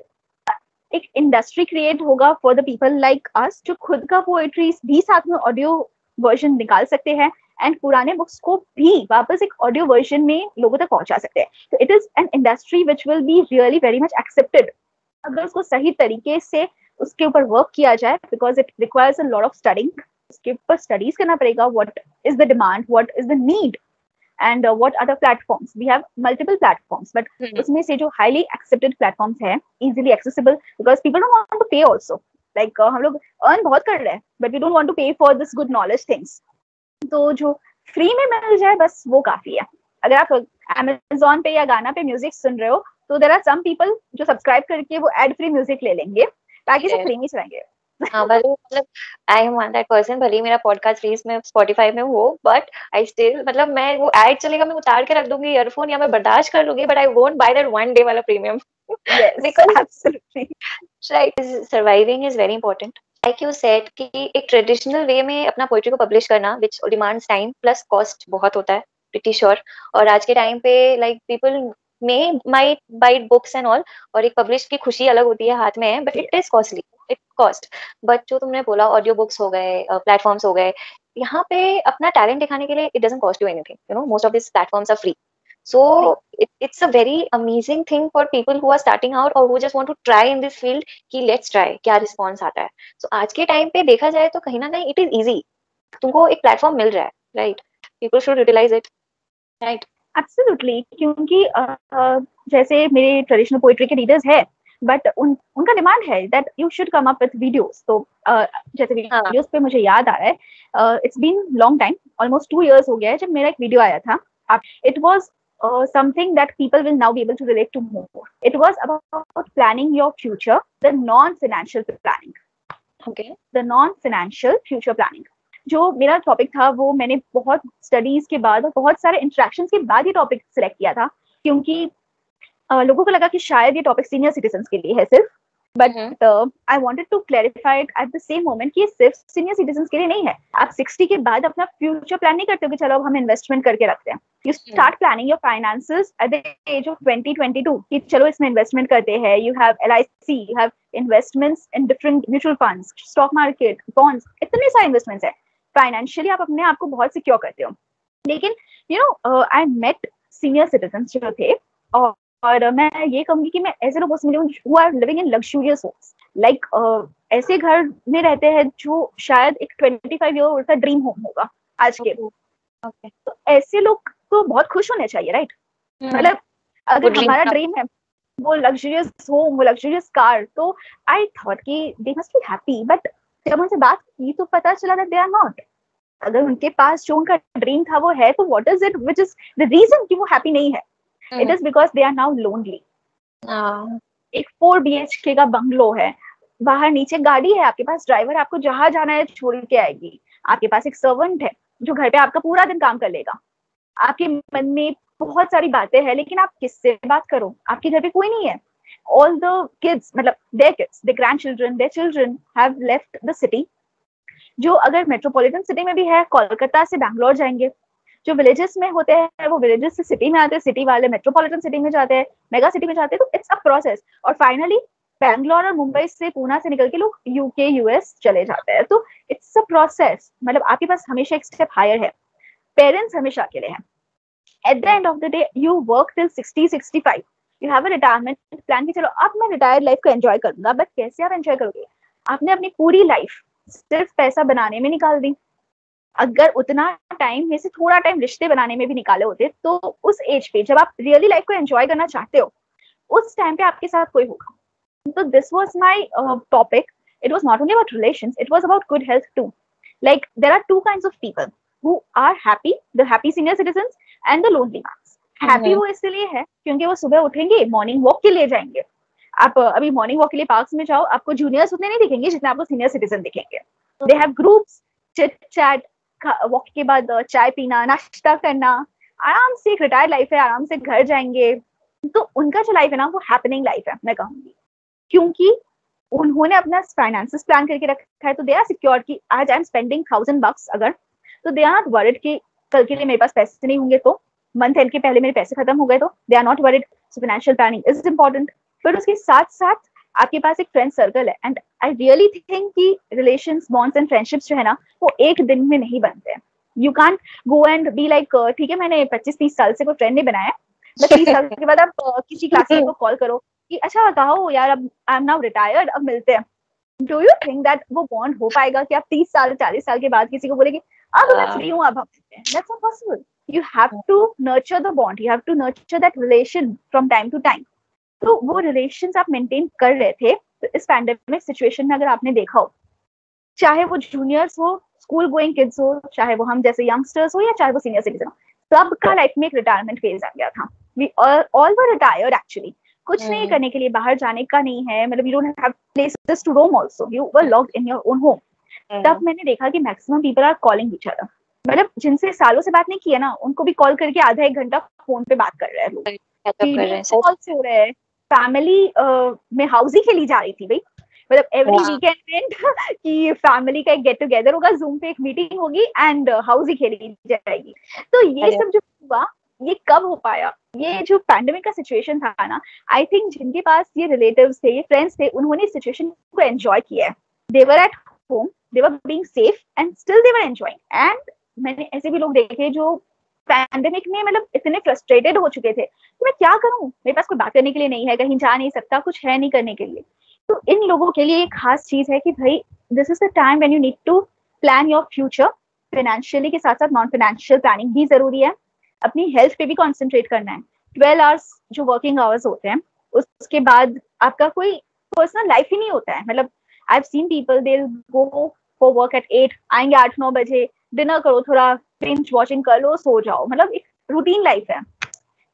एक इंडस्ट्री क्रिएट होगा for the people like us, जो खुद का पोएट्री भी साथ में ऑडियो वर्जन निकाल सकते हैं एंड पुराने बुक्स को भी वापस एक ऑडियो वर्जन में लोगों तक पहुंचा सकते हैं। तो it is an industry which will be really very much accepted अगर उसको सही तरीके से उसके ऊपर वर्क किया जाए, because it requires a lot of studying. उसके ऊपर स्टडीज करना पड़ेगा, what is the demand, what is the need, and what other platforms. We have multiple platforms, but उसमें से जो highly accepted platforms है, easily accessible, because people don't want to pay also. Like हम लोग earn बहुत कर रहे हैं but we don't want to pay for this good knowledge things. तो जो फ्री में मिल जाए बस वो काफी है। अगर आप Amazon पे या गाना पे म्यूजिक सुन रहे हो तो देयर आर सम पीपल जो सब्सक्राइब करके वो एड फ्री म्यूजिक ले लेंगे ताकि सब फ्री में चलाएंगे। हाँ भले मतलब I am one that person, भले मेरा पॉडकास्ट रील्स में स्पॉटिफाई में हो, बट आई स्टिल मतलब मैं वो एड चलेगा मैं उतार के रख दूंगी ईयरफोन, या मैं बर्दाश्त कर लूंगी, but I won't buy that one day वाला premium because absolutely right, surviving is very important. Like you said कि एक ट्रेडिशनल वे में अपना पोएट्री को पब्लिश करना विच डिमांड्स टाइम प्लस कॉस्ट बहुत होता है, प्रिटी श्योर। और आज के टाइम पे like people may might bite books and all, और एक पब्लिश की खुशी अलग होती है हाथ में, but it is costly, it cost. But जो तुमने बोला ऑडियो बुक्स हो गए, प्लेटफॉर्म्स हो गए, यहाँ पे अपना टैलेंट दिखाने के लिए it doesn't cost you anything, you know most of this platforms are free. So it's a very amazing thing for people who are starting out or who just want to try in this field कि let's try क्या response आता है। So आज के time पे देखा जाए तो कहीं ना कहीं it is easy, तुमको एक प्लेटफॉर्म मिल रहा है, right? People should utilize it, right? Absolutely, क्योंकि जैसे मेरे ट्रेडिशनल पोएट्री के रीडर्स है बट उनका डिमांड है that you should come up with videos. तो जैसे वीडियोस पे मुझे याद आ रहा है it's been long time, almost 2 years हो गया है जब मेरा एक वीडियो आया था। It was something that people will now be able to relate to more. It was about planning your future, the non-financial planning. Okay. The non-financial future planning. जो मेरा टॉपिक था वो मैंने बहुत स्टडीज के बाद और बहुत सारे इंटरेक्शंस के बाद ये टॉपिक सिलेक्ट किया था, क्योंकि लोगों को लगा कि शायद ये टॉपिक सीनियर सिटीजन के लिए है सिर्फ, but I wanted to clarify at the same moment कि ये सिर्फ सीनियर सिटीजन के लिए नहीं है। आप 60 के बाद अपना फ्यूचर प्लान नहीं करते हो कि चलो अब हम इन्वेस्टमेंट करके रखते हैं। You start planning your finances at the age of 20-22 कि चलो इसमें इन्वेस्टमेंट करते हैं। You have LIC, you have investments in different mutual funds, stock market, bonds, इतने सारे इन्वेस्टमेंट्स है। फाइनेंशियली आप अपने आप को बहुत सिक्योर करते हो। लेकिन you know I met senior citizen जो थे, और मैं ये कहूंगी कि मैं ऐसे लोगों से मिली हूँ who are living in luxurious homes, like ऐसे घर में रहते हैं जो शायद एक 25 ईयर ओल्ड का ड्रीम होम होगा आज के। तो ऐसे लोग तो बहुत खुश होने चाहिए, राइट? मतलब अगर हमारा ड्रीम है वो लग्जूरियस होम, वो लग्जूरियस कार, तो आई थॉट कि they must be happy. But जब उनसे बात की तो पता चला दैट दे आर नॉट। अगर उनके पास जो उनका ड्रीम था वो है, तो what is it which is the reason कि वो हैप्पी नहीं है? It is because they are now lonely. एक 4 BHK का बंगलो है, बाहर नीचे गाड़ी है, आपके पास ड्राइवर आपको जहां जाना है छोड़ के आएगी, आपके पास एक सर्वेंट है जो घर पे आपका पूरा दिन काम कर लेगा, आपके मन में बहुत सारी बातें हैं, लेकिन आप किससे बात करो? आपके घर पे कोई नहीं है। All the kids, मतलब their kids, their grandchildren, their children have left the city. जो अगर मेट्रोपॉलिटन सिटी में भी है, कोलकाता से बैंगलोर जाएंगे। जो विलेजेस में होते हैं वो विलेजेस से सिटी में आते हैं, सिटी वाले मेट्रोपॉलिटन सिटी में जाते हैं, मेगा सिटी में जाते हैं। तो इट्स अ प्रोसेस, और फाइनली बैंगलोर और मुंबई से, पूना से निकल के लोग UK US चले जाते हैं। तो इट्स अ प्रोसेस, मतलब आपके पास हमेशा एक स्टेप हायर है। पेरेंट्स हमेशा अकेले हैं। Eight the end of the day you work till 60-65, you have a retirement plan कि चलो अब मैं रिटायर्ड लाइफ को एंजॉय करूंगा। बट कैसे आप एंजॉय करोगे? आपने अपनी पूरी लाइफ सिर्फ पैसा बनाने में निकाल दी। अगर उतना टाइम में से थोड़ा टाइम रिश्ते बनाने में भी निकाले होते, तो उस एज पे जब आप रियली लाइफ को एंजॉय करना चाहते हो, उस टाइम पे आपके साथ कोई होगा। तो this was my topic. It was not only about relations, it was about good health too. Like there are 2 kinds of people who are happy, the happy senior citizens and the lonely ones. Happy वो इसलिए है क्योंकि वो सुबह उठेंगे, morning walk के लिए जाएंगे। आप अभी मॉर्निंग वॉक के लिए पार्क्स में जाओ, आपको जूनियर्स उतने नहीं दिखेंगे जितने आपको सीनियर सिटीजन दिखेंगे। They have groups, chit chat, walk के बाद चाय पीना, नाश्ता करना, आराम से एक रिटायर्ड लाइफ है, आराम से घर जाएंगे। तो उनका जो लाइफ है ना वो हैपनिंग लाइफ है, मैं कहूंगी, क्योंकि उन्होंने अपना फाइनेंसेस प्लान करके रखा है। तो दे आर सिक्योर कि आज आई एम स्पेंडिंग $1000 अगर, तो दे आर नॉट वरिड कि कल के लिए मेरे पास पैसे नहीं होंगे, तो मंथ एंड के पहले मेरे पैसे खत्म हो गए, तो they are not worried. So financial planning is important. But उसके साथ साथ आपके पास एक फ्रेंड सर्कल है। एंड आई रियली थिंक कि रिलेशंस, बॉन्ड्स एंड फ्रेंडशिप्स जो है ना वो एक दिन में नहीं बनते हैं। You can't go and be like ठीक है मैंने 25-30 साल से कोई फ्रेंड नहीं बनाया, बस 30 साल के बाद आप किसी क्लासमेट को कॉल करो कि अच्छा कहो यार अब आई एम नाउ रिटायर्ड, अब मिलते हैं। डू यू थिंक दैट वो बॉन्ड हो पाएगा कि आप 30 साल 40 साल के बाद किसी को बोलेंगे अब मैं फ्री हूँ, अब हम मिलते हैं? That's not possible. You have to nurture the bond. You have to nurture that relation from time to time. तो वो रिलेशंस आप मेंटेन कर रहे थे तो इस पैंडेमिक सिचुएशन में अगर आपने देखा हो, चाहे वो जूनियर्स हो, स्कूल गोइंग किड्स हो, चाहे वो हम जैसे यंगस्टर्स हो या चाहे वो सीनियर सिटीजन हो, सबका लाइफ में एक रिटायरमेंट फेज आ गया था. We all were retired actually. कुछ नहीं करने के लिए, बाहर जाने का नहीं है, मतलब you don't have places to roam also, you were locked in your own home. तब मैंने देखा कि maximum people are calling each other. मतलब जिनसे सालों से बात नहीं की है ना, उनको भी कॉल करके आधा एक घंटा फोन पे बात कर रहे हैं लोग, वीडियो कॉल्स हो रहे हैं. फैमिली में हाउसी खेली जा रही थी भाई. मतलब एवरी वीकेंड कि फैमिली का एक गेट टुगेदर होगा, जूम पे एक मीटिंग होगी एंड हाउसी खेली जाएगी. तो ये सब जो हुआ, ये कब हो पाया? ये जो पैंडेमिक का सिचुएशन था ना, आई थिंक जिनके पास ये रिलेटिव्स थे, ये फ्रेंड्स थे, उन्होंने इस सिचुएशन को एंजॉय किया है. They were at home, they were being safe and still they were enjoying. And मैंने ऐसे भी लोग देखे जो पैंडेमिक में मतलब इतने फ्रस्ट्रेटेड हो चुके थे कि मैं क्या करूं, मेरे पास कोई बात करने के लिए नहीं है, कहीं जा नहीं सकता, कुछ है नहीं करने के लिए. तो इन लोगों के लिए एक खास चीज है कि भाई this is the time when you need to plan your future. Financially के साथ साथ नॉन फाइनेंशियल प्लानिंग भी जरूरी है. अपनी हेल्थ पे भी कॉन्सेंट्रेट करना है. 12 आवर्स जो वर्किंग आवर्स होते हैं, उसके बाद आपका कोई पर्सनल लाइफ ही नहीं होता है. मतलब आई have seen people, they will go for work at 8, आएंगे 8-9 बजे, डिनर करो, थोड़ा बिंज वॉचिंग कर लो, सो जाओ. मतलब एक रूटीन लाइफ है.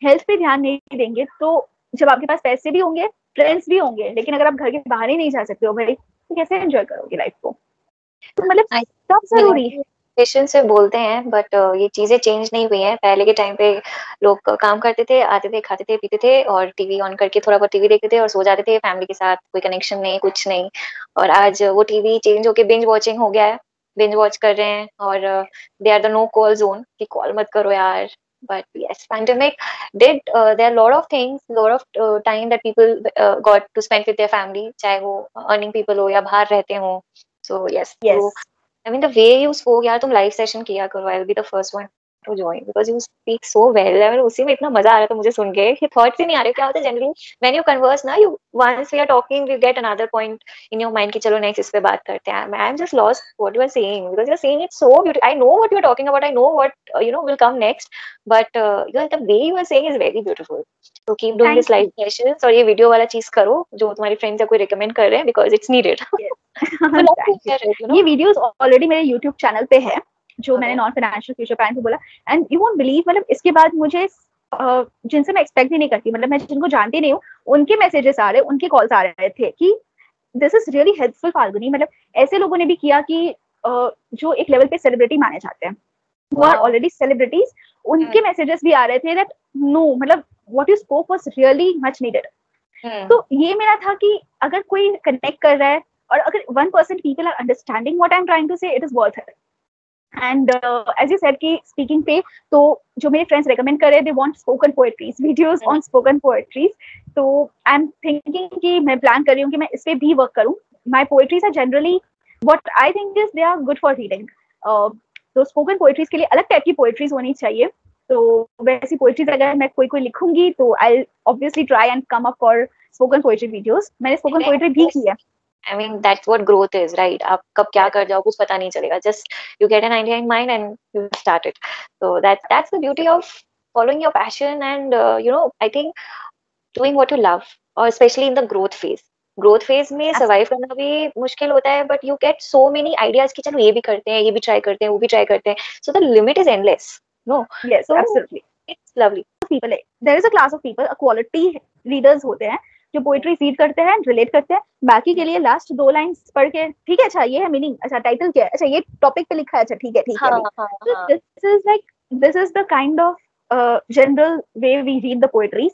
हेल्थ पे ध्यान नहीं देंगे तो जब आपके पास पैसे भी होंगे, फ्रेंड्स भी होंगे, लेकिन अगर आप घर के बाहर ही नहीं जा सकते हो भाई, तो कैसे एंजॉय करोगे लाइफ को? तो मतलब सब जरूरी है. पेशेंस से बोलते हैं, बट ये चीजें चेंज नहीं हुई हैं. पहले के टाइम पे लोग काम करते थे, आते थे, खाते थे, पीते थे और टीवी ऑन करके थोड़ा बहुत टीवी देखते थे और सो जाते थे. फैमिली के साथ कोई कनेक्शन नहीं, कुछ नहीं. और आज वो टीवी चेंज होके बिंज वॉचिंग हो गया है. बिंज वॉच कर रहे हैं और they are the no call zone कि कॉल मत करो यार. But yes, pandemic did there are a lot of things, lot of time that people got to spend with their family, चाहे वो earning people हो या बाहर रहते हो. So yes, I mean the way you spoke यार, तुम live session किया करो. I'll be the first one to join because you speak so well. I mean उसी में इतना मजा आ रहा था मुझे सुन के. ये thoughts ही नहीं आ रहे. क्या होता है generally when you converse ना, you once we are talking we get another point in your mind कि चलो next इस पे बात करते हैं. I'm just lost what you are saying because you are saying it so beautiful. I know what you are talking about. I know what will come next. But the way you are saying is very beautiful. So keep doing this live sessions और ये video वाला चीज करो जो तुम्हारी friends या कोई recommend कर रहे हैं because it's needed. ये वीडियोस ऑलरेडी मेरे YouTube चैनल पे है जो मैंने नॉन फाइनेंशियल फ्यूचर प्लान पे बोला. एंड यू वोंट बिलीव, मतलब इसके बाद मुझे जिनसे मैं एक्सपेक्ट भी नहीं करती, मतलब मैं जिनको जानती नहीं हूँ, उनके मैसेजेस आ रहे, उनके कॉल्स आ रहे थे कि this is really helpful Falguni. मतलब ऐसे लोगों ने भी किया कि जो एक लेवल पे सेलिब्रिटी माने जाते हैं, वो आर ऑलरेडी सेलिब्रिटीज, उनके मैसेजेस भी आ रहे थे दैट नो, मतलब what you spoke was really much needed. तो ये मेरा था कि अगर कोई कनेक्ट कर रहा है और अगर 1% people are understanding what I am trying to say, it is worth it. And as you said कि स्पीकिंग पे तो जो मेरे फ्रेंड्स रेकमेंड कर रहे हैं, they want spoken poetries, videos on spoken poetries. तो आई एम थिंकिंग कि मैं प्लान कर रही हूँ कि मैं इस पे भी वर्क करूँ. My poetries are generally what I think is they are good for reading. तो स्पोकन पोएट्रीज के लिए अलग टाइप की पोएट्रीज होनी चाहिए. तो वैसी पोएट्रीज अगर मैं कोई लिखूंगी तो I obviously try and come up for spoken poetry videos. मैंने स्पोकन पोएट्री भी की है. I mean that's what growth is, right? आप कब क्या कर जाओ कुछ पता नहीं चलेगा. Just you get an idea in mind and you start it. So that's the beauty of following your passion and I think doing what you love, or especially in the growth phase. Growth phase में survive करना भी मुश्किल होता है, but you get so many ideas कि चलो ये भी करते हैं, ये भी try करते हैं, वो भी try करते हैं. So the limit is endless. No? Yes, so, absolutely. It's lovely. People, there is a class of people, a quality readers होते हैं जो पोएट्री रीड करते हैं, रिलेट करते हैं. बाकी के लिए लास्ट 2 लाइंस पढ़ के ठीक है, अच्छा ये है मीनिंग, अच्छा टाइटल क्या है, अच्छा ये टॉपिक पे लिखा है, अच्छा ठीक है. This is the kind of general way we read the poetries.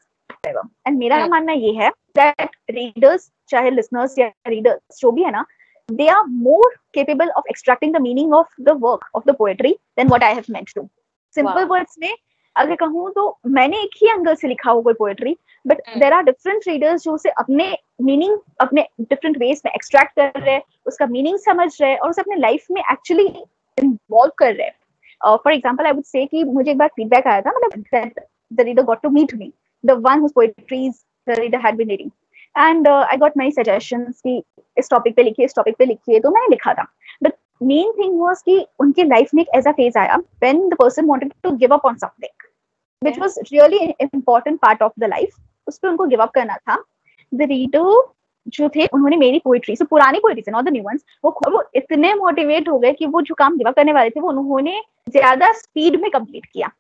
And मेरा मानना ये है दैट रीडर्स, चाहे लिसनर्स या रीडर्स जो भी है ना, they are more capable of extracting the meaning of the work of the poetry than what I have meant to. Simple words में अगर कहूँ तो मैंने एक ही एंगल से लिखा हो कोई poetry, but there are different readers जो उसे अपने मीनिंग अपने डिफरेंट वेज में एक्सट्रैक्ट कर रहे हैं, उसका मीनिंग समझ रहे हैं और उसे अपने लाइफ में एक्चुअली इन्वॉल्व कर रहे हैं. फॉर एग्जाम्पल आई वुड से कि मुझे एक बार फीडबैक आया था, मतलब that the reader got to meet me, the one whose poetries the reader had been reading, and I got many suggestions कि इस टॉपिक पे लिखिए, इस टॉपिक पे लिखिए. तो मैंने लिखा था, बट मेन थिंग वाज कि उनके लाइफ में एक ऐसा फेज आया when the person wanted to give up on something which was really an important part of the life. उस पे उनको गिव अप करना था. The reader जो थे उन्होंने मेरी पोइट्री से, पुरानी पोइट्री से, नॉट द न्यू वंस, वो इतने मोटिवेट हो गए कि वो जो काम गिव अप करने वाले थे वो उन्होंने ज्यादा स्पीड में कंप्लीट किया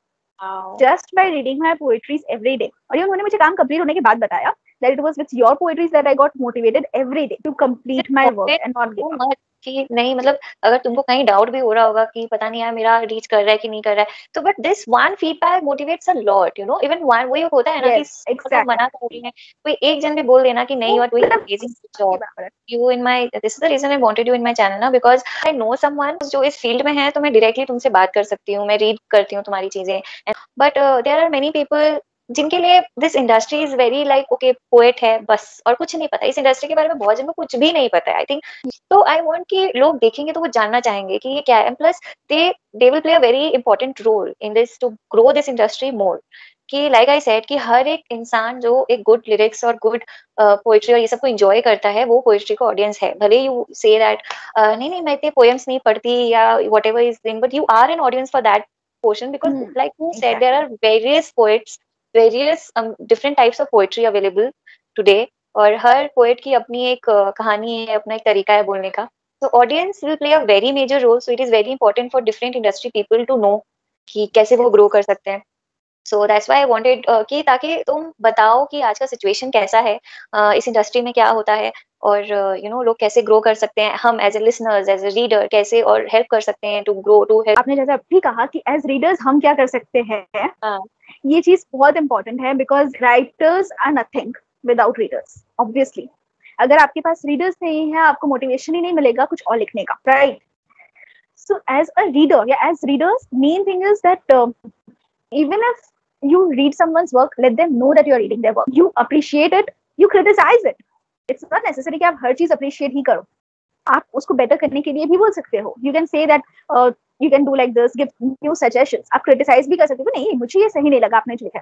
just by reading my poetries every day. और ये उन्होंने मुझे काम कंप्लीट होने के बाद बताया that it was with your poetries that I got motivated every day to complete my work and not give up. कि नहीं मतलब अगर तुमको कहीं डाउट भी हो रहा होगा कि पता नहीं यार मेरा रीच कर रहा है कि नहीं कर रहा है, तो but this one feedback motivates a lot, you know, even one वही होता है ना कि exactly. मना कर रही है कोई एक जन भी बोल देना कि नहीं, you are doing amazing job, you in my, this is the reason I wanted you in my channel ना, बिकॉज आई नो समवन जो इस फील्ड में है, तो मैं डायरेक्टली तुमसे बात कर सकती हूँ, मैं रीड करती हूँ तुम्हारी चीजें, but there are many people जिनके लिए this industry is very like okay poet है बस, और कुछ नहीं पता इस इंडस्ट्री के बारे में, बहुत जन को कुछ भी नहीं पता है आई थिंक। तो आई वांट कि लोग देखेंगे तो वो जानना चाहेंगे कि ये क्या है, plus they will play a very important role in this to grow this industry more, कि लाइक आई सेड कि हर एक इंसान जो एक गुड लिरिक्स और गुड पोएट्री और ये सब को एंजॉय करता है, वो पोएट्री का ऑडियंस है। भले यू से दैट नहीं मैं इतने पोएम्स नहीं पढ़ती या whatever is thing, but you are an audience for that portion because like you said there are various poets, various different types of poetry available today, और हर poet की अपनी एक कहानी है, अपना एक तरीका है बोलने का, तो audience will play a very major role, so it is very important for different industry people to know कि कैसे वो ग्रो कर सकते हैं। So that's why I wanted कि ताकि तुम बताओ कि आज का सिचुएशन कैसा है, इस इंडस्ट्री में क्या होता है, और यू नो लोग कैसे ग्रो कर सकते हैं, हम as a listeners as a reader कैसे और हेल्प कर सकते हैं टू ग्रो टू हेल्प। आपने जैसा भी कहा कि एज रीडर्स हम क्या कर सकते हैं, ये चीज बहुत इंपॉर्टेंट है, because writers are nothing without readers. Obviously अगर आपके पास रीडर्स नहीं है, आपको मोटिवेशन ही नहीं मिलेगा कुछ और लिखने का, right? So as a reader या as readers, main thing is that even if you read someone's work, let them know that you are reading their work. You appreciate it, you criticize it. It's not necessary कि आप हर चीज appreciate ही करो, आप उसको better करने के लिए भी बोल सकते हो. You can say that you can do like this, give new suggestions. आप criticize भी कर सकते हो, नहीं मुझे ये सही नहीं लगा आपने जो लिखा,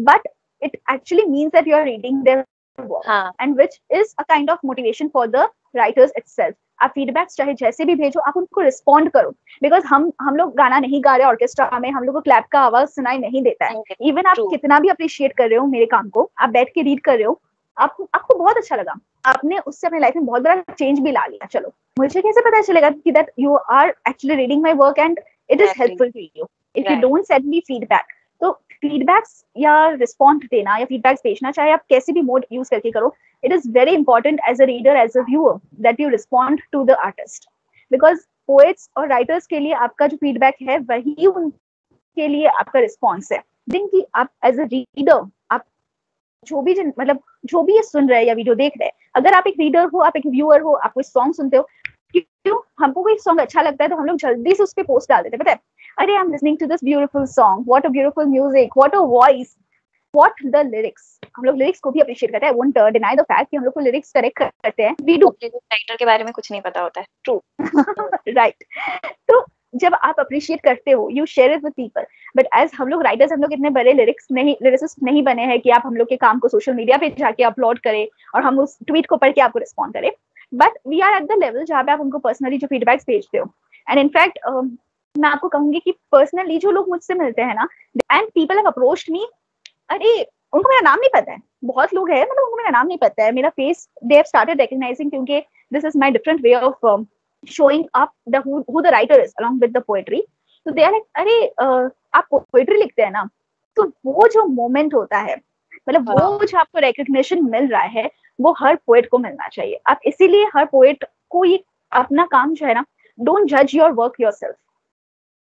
but it actually means that you are reading their work, and which is a kind of motivation for the writers itself. आप फीडबैक्स चाहे जैसे भी भेजो, आप उनको रिस्पॉन्ड करो, बिकॉज हम लोग गाना नहीं गा रहे ऑर्केस्ट्रा में, हम लोग को क्लैप का आवाज सुनाई नहीं देता है। इवन आप कितना भी अप्रिशिएट कर रहे हो मेरे काम को, आप बैठ के रीड कर रहे हो, आपको बहुत अच्छा लगा, आपने उससे अपने लाइफ में बहुत बड़ा चेंज भी ला लिया। चलो मुझे कैसे पता चलेगा कि that you are actually reading my work and it is helpful to you if you don't send me feedback. तो फीडबैक्स या रिस्पॉन्ड देना या फीडबैक्स भेजना, चाहे आप कैसे भी मोड यूज करके करो, it is very important as a reader, as a viewer, that you respond to the artist, because poets और writers के लिए आपका जो feedback है वही उनके लिए आपका response है। दिन की आप as a reader, आप जो भी मतलब जो भी ये सुन रहे हैं या वीडियो देख रहे हैं, अगर आप एक रीडर हो, आप एक व्यूअर हो, आप कोई सॉन्ग सुनते हो, क्यों हमको कोई सॉन्ग अच्छा लगता है तो हम लोग जल्दी से उस पर पोस्ट डाल देते हैं, पता है, अरे I am listening to this beautiful song, what a beautiful music, what a voice, what the lyrics। हम लोग लिरिक्स को भी अप्रिशिएट करते हैं, I won't deny the fact कि हम लोग को लिरिक्स करेक्ट करते हैं, we do। राइटर के बारे में कुछ नहीं पता होता है, ट्रू राइट। तो जब आप अप्रिशिएट करते हो, you share it with people, but as हम लोग राइटर्स, हम लोग इतने बड़े लिरिसिस्ट नहीं बने हैं कि आप हम लोग के काम को सोशल मीडिया पे जाके अपलोड करें और हम उस ट्वीट को पढ़ के आपको रिस्पॉन्ड करें, but we are at the level जहाँ पे आप उनको पर्सनली जो फीडबैक्स भेजते हो। एंड इनफैक्ट मैं आपको कहूंगी कि पर्सनली जो लोग मुझसे मिलते हैं ना, एंड पीपल हैव अप्रोच्ड मी, अरे उनको मेरा नाम नहीं पता है, बहुत लोग हैं मतलब उनको मेरा नाम नहीं पता है, मेरा face they have started recognising, क्योंकि this is my different way of showing up the who the writer is along with the poetry. तो दे आर लाइक, अरे आप पोएट्री लिखते हैं ना, तो वो जो मोमेंट होता है, मतलब वो जो आपको रिकॉग्निशन मिल रहा है, वो हर पोएट को मिलना चाहिए। आप इसीलिए हर पोएट को ये अपना काम जो है ना, डोंट जज your work yourself,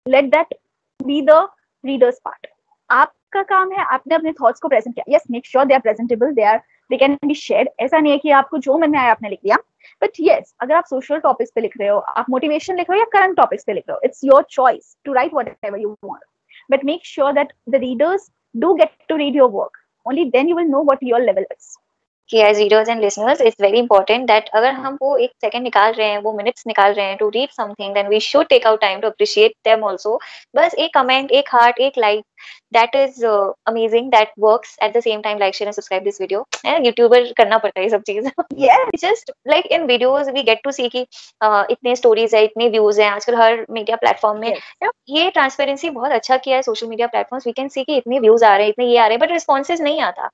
let that be the readers part. आपका काम है, आपने अपने थॉट्स को प्रेजेंट किया, yes make sure they are presentable, they can be shared. ऐसा नहीं है कि आपको जो मन में आया आपने लिख दिया, बट यस अगर आप सोशल टॉपिक्स पे लिख रहे हो, आप मोटिवेशन लिख रहे हो या करंट टॉपिक्स पे लिख रहे हो, it's your choice to write whatever you want, but make sure that the readers do get to read your work, only then you will know what your level is. कि as readers and listeners it's very important that अगर हम वो एक second निकाल रहे हैं, वो minutes निकाल रहे हैं to read something, then we should take out time to appreciate them also. बस एक कमेंट, एक हार्ट, एक like that is amazing, that works at the same time. Like share and subscribe this video, YouTuber करना पड़ता है ये सब चीज। Yes. Just like in videos we get to see कि इतने स्टोरीज है, इतने व्यूज हैं आजकल हर मीडिया प्लेटफॉर्म में। Yes. ये ट्रांसपेरेंसी बहुत अच्छा किया है social media platforms. We can see कि इतने व्यूज आ रहे हैं, इतने ये आ रहे हैं, बट रिस्पॉन्सेज नहीं आता।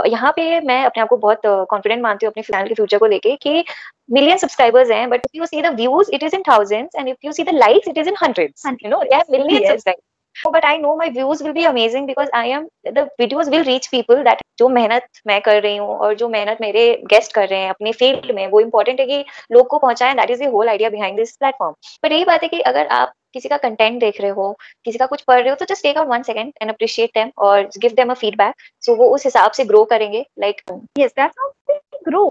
यहाँ पे मैं अपने आप को बहुत कॉन्फिडेंट मानती हूँ अपने चैनल के फ्यूचर को लेके कि मिलियन सब्सक्राइबर्स हैं, but if you see the views it is in thousands, and if you see the likes it is in hundreds, you know, they have million Yes. Subscribers. But I know my views will be amazing because the videos will reach people that जो मेहनत मैं कर रही हूँ और जो मेहनत मेरे गेस्ट कर रहे हैं अपने फील्ड में, वो इम्पोर्टेंट है कि लोग को पहुंचाएं। That is the whole idea behind this platform. पर यही बात है कि अगर आप किसी का कंटेंट देख रहे हो, किसी का कुछ पढ़ रहे हो, तो just take out 1 second and appreciate them और give them a feedback, so वो उस हिसाब से ग्रो करेंगे। Like Yes, that's how they grow.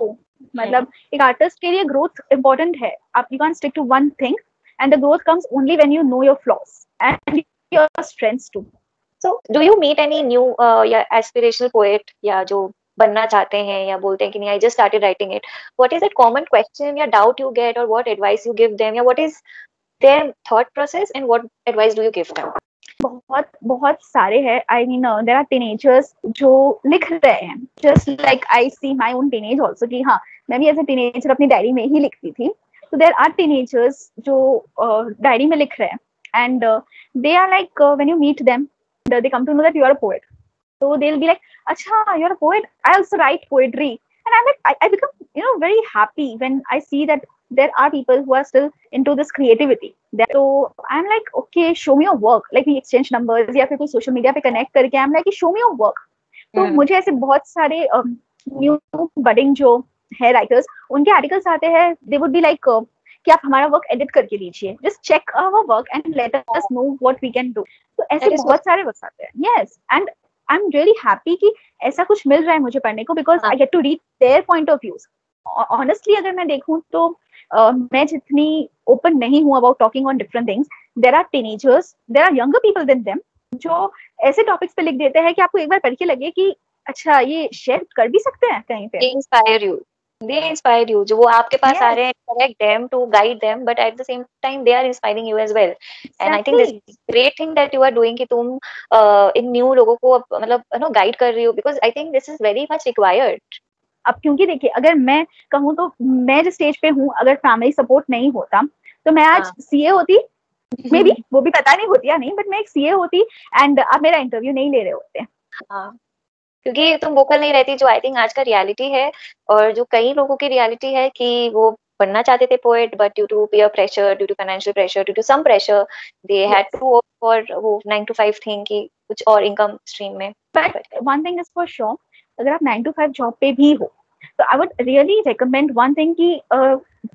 मतलब एक आर्टिस्ट के लिए ग्रोथ इम्पोर्टेंट है. आप you can stick to one thing and the growth comes only when you know your flaws and your strengths too. So do you meet any new या aspirational poet, या जो बनना चाहते हैं या बोलते हैं कि नहीं I just started writing it, what is that common question या डाउट यू गेट, और what advice you give them, या what is their thought process and what advice do you give them? बहुत बहुत सारे हैं. I mean there are teenagers जो लिख रहे हैं, just like I see my own teenage also कि हाँ मैं भी एज ए टीनेजर अपनी डायरी में ही लिखती थी. तो देयर आर टीनेजर्स जो डायरी में लिख रहे हैं and they are like when you meet them they come to know that you are a poet. So they'll be like, "Acha, you're a poet. I also write poetry." And I'm like, I become very happy when I see that there are people who are still into this creativity. So I'm like, okay, show me your work. Like we exchange numbers या फिर कोई social media पे connect करके I'm like, show me your work. तो मुझे ऐसे बहुत सारे new budding जो है writers, उनके articles आते हैं. They would be like, कि आप हमारा वर्क एडिट करके दीजिए, just check our work and let us know what we can do. तो ऐसे बहुत सारे वर्क्स आते हैं. Yes, and I am really happy कि ऐसा कुछ मिल रहा है मुझे पढ़ने को, because I get to read their point of views. Honestly अगर मैं देखूं तो मैं जितनी ओपन नहीं हूं about talking on different things, there are teenagers, there are younger people then them जो ऐसे टॉपिक्स पे लिख देते हैं कि आपको एक बार पढ़ के लगे कि अच्छा ये शेयर कर भी सकते हैं कहीं पे. Inspire you, they inspire you, जो वो आपके पास आ रहे हैं, correct them to guide them, but at the same time they are inspiring you as well. And I think this is great thing that you are doing कि तुम इन new लोगों को मतलब गाइड कर रही हो, because I think this is very much required. अब क्योंकि देखिए अगर मैं कहूँ तो मैं जिस स्टेज पे हूँ, अगर फैमिली सपोर्ट नहीं होता तो मैं आज सीए होती, मे बी वो भी पता नहीं होती या नहीं, बट मैं एक सीए होती एंड आप मेरा इंटरव्यू नहीं ले रहे होते. क्योंकि तुम वोकल नहीं रहती, जो आई थिंक आज का रियलिटी है, और जो कई लोगों की रियलिटी है कि वो बनना चाहते थे poet, but due to peer pressure, due to financial pressure, due to some pressure, they had to work for वो 9 to 5 थिंग की कुछ और इनकम स्ट्रीम में. But one thing is for sure, अगर आप 9 to 5 जॉब पे भी हो तो I would really recommend one thing कि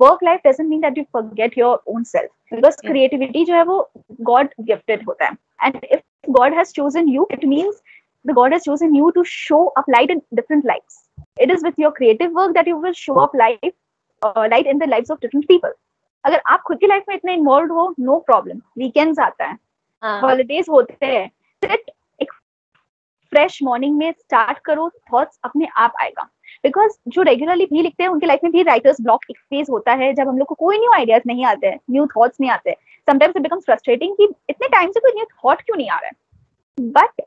work life doesn't mean that you forget your own self, because creativity जो है वो गॉड गिफ्टेड होता है. And if God has chosen you, it means the God has chosen you to show up light in different lives. It is with your creative work that you will show up light in the lives of different people. अगर आप खुद की life में इतने involve हो, no problem. Weekends आता है, holidays होते हैं, सिर्फ एक फ्रेश मॉर्निंग में स्टार्ट करो, थॉट्स अपने आप आएगा. बिकॉज जो रेगुलरली भी लिखते हैं उनके लाइफ में भी राइटर्स ब्लॉक एक फेज होता है जब हम लोग को कोई न्यू आइडियाज नहीं आते हैं, न्यू थॉट्स नहीं आते. समटाइम्स इट बिकम्स फ्रस्ट्रेटिंग कि इतने टाइम से कोई न्यू थॉट क्यों नहीं आ रहा है. But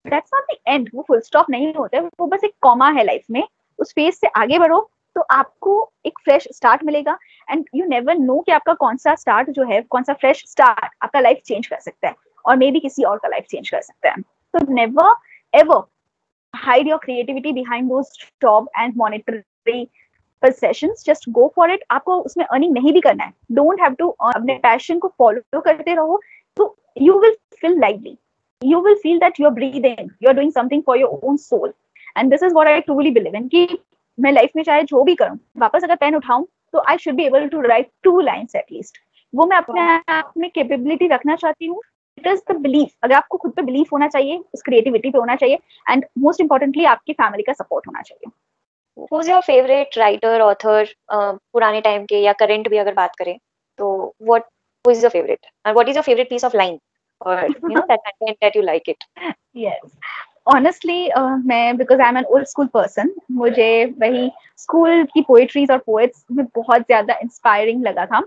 that's not the end. वो फुल स्टॉप नहीं होता है, वो बस एक कॉमा है लाइफ में. उस फेज से आगे बढ़ो तो आपको एक फ्रेश स्टार्ट मिलेगा. एंड यू नेवर नो कि आपका कौन सा स्टार्ट जो है, कौन सा फ्रेश स्टार्ट आपका लाइफ चेंज कर सकता है, और मे बी किसी और का लाइफ चेंज कर सकता है. तो never ever hide your creativity behind those job and monetary possessions. Just go for it. आपको उसमें अर्निंग नहीं भी करना है. Don't have to. अपने पैशन को फॉलो करते रहो तो you will feel lively. You will feel that you're breathing, you're doing something for your own soul. And this is what I truly believe in, कि मैं लाइफ में चाहे जो भी करूं, वापस अगर पेन उठाऊं तो I should be able to write 2 lines at least. वो मैं अपने आप में कैपेबिलिटी रखना चाहती हूँ. It is the belief. अगर आपको खुद पे बिलीफ होना चाहिए, उस क्रिएटिविटी पे होना चाहिए, एंड मोस्ट इम्पोर्टेंटली आपकी फैमिली का सपोर्ट होना चाहिए. Who's your favorite writer, author, पुराने टाइम के या करंट भी अगर बात करें तो who is your favorite and what is your favorite piece of line? Or you know that content that you like it? Yes, honestly मैं because I'm an old school person, मुझे वही स्कूल की poetries और poets में बहुत ज्यादा inspiring लगा था.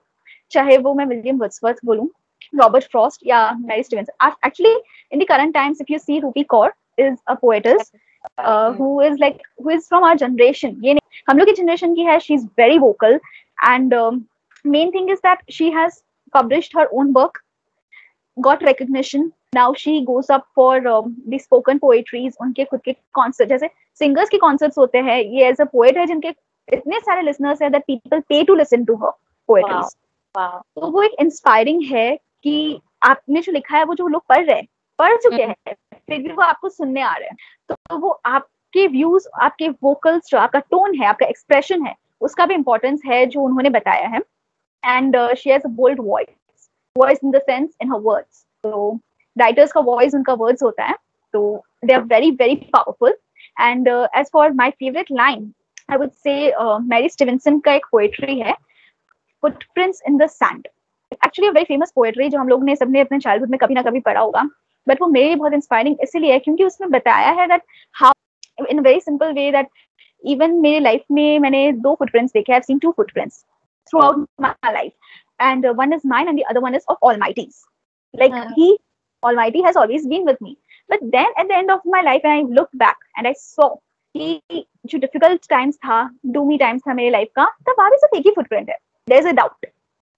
चाहे वो मैं विलियम वर्ड्सवर्थ बोलूं, Robert Frost, yeah, Mary Stevenson. Actually, in the current times, if you see, Rupi Kaur is a poetess who is from our generation. ये नहीं, हम लोग की generation की है. She's very vocal, and main thing is that she has published her own book, got recognition. Now she goes up for the spoken poetries. उनके खुद के concert, जैसे singers के concerts होते हैं. ये as a poet है जिनके इतने सारे listeners हैं that people pay to listen to her poetries. Wow. तो वो एक इंस्पायरिंग है कि आपने जो लिखा है वो जो लोग पढ़ चुके हैं, फिर भी वो आपको सुनने आ रहे हैं. तो वो आपके व्यूज, आपके वोकल्स, जो आपका टोन है, आपका एक्सप्रेशन है, उसका भी इम्पोर्टेंस है जो उन्होंने बताया है. And she has a bold voice in the sense in her words. तो राइटर्स का वॉइस उनका वर्ड्स होता है, तो they are very very powerful. And as for my favourite line, I would say Mary Stevenson का एक poetry है, Footprints in the Sand. Actually a very famous poetry जो हम लोग ने सबने अपने चाइल्डहुड में कभी ना कभी पढ़ा होगा, बट वो मेरे लिए बहुत इंस्पायरिंग इसलिए है क्योंकि उसमें बताया है that how in a very simple way that even मेरे लाइफ में मैंने 2 footprints देखे. I've seen 2 footprints throughout my life, and one is mine and the other one is of Almighty's. Like he, Almighty has always been with me, but then at the end of my life when I looked back and I saw कि जो difficult times था, doomy times था मेरे life का, तब वहाँ भी सिर्फ एक ही footprint है. There's a doubt,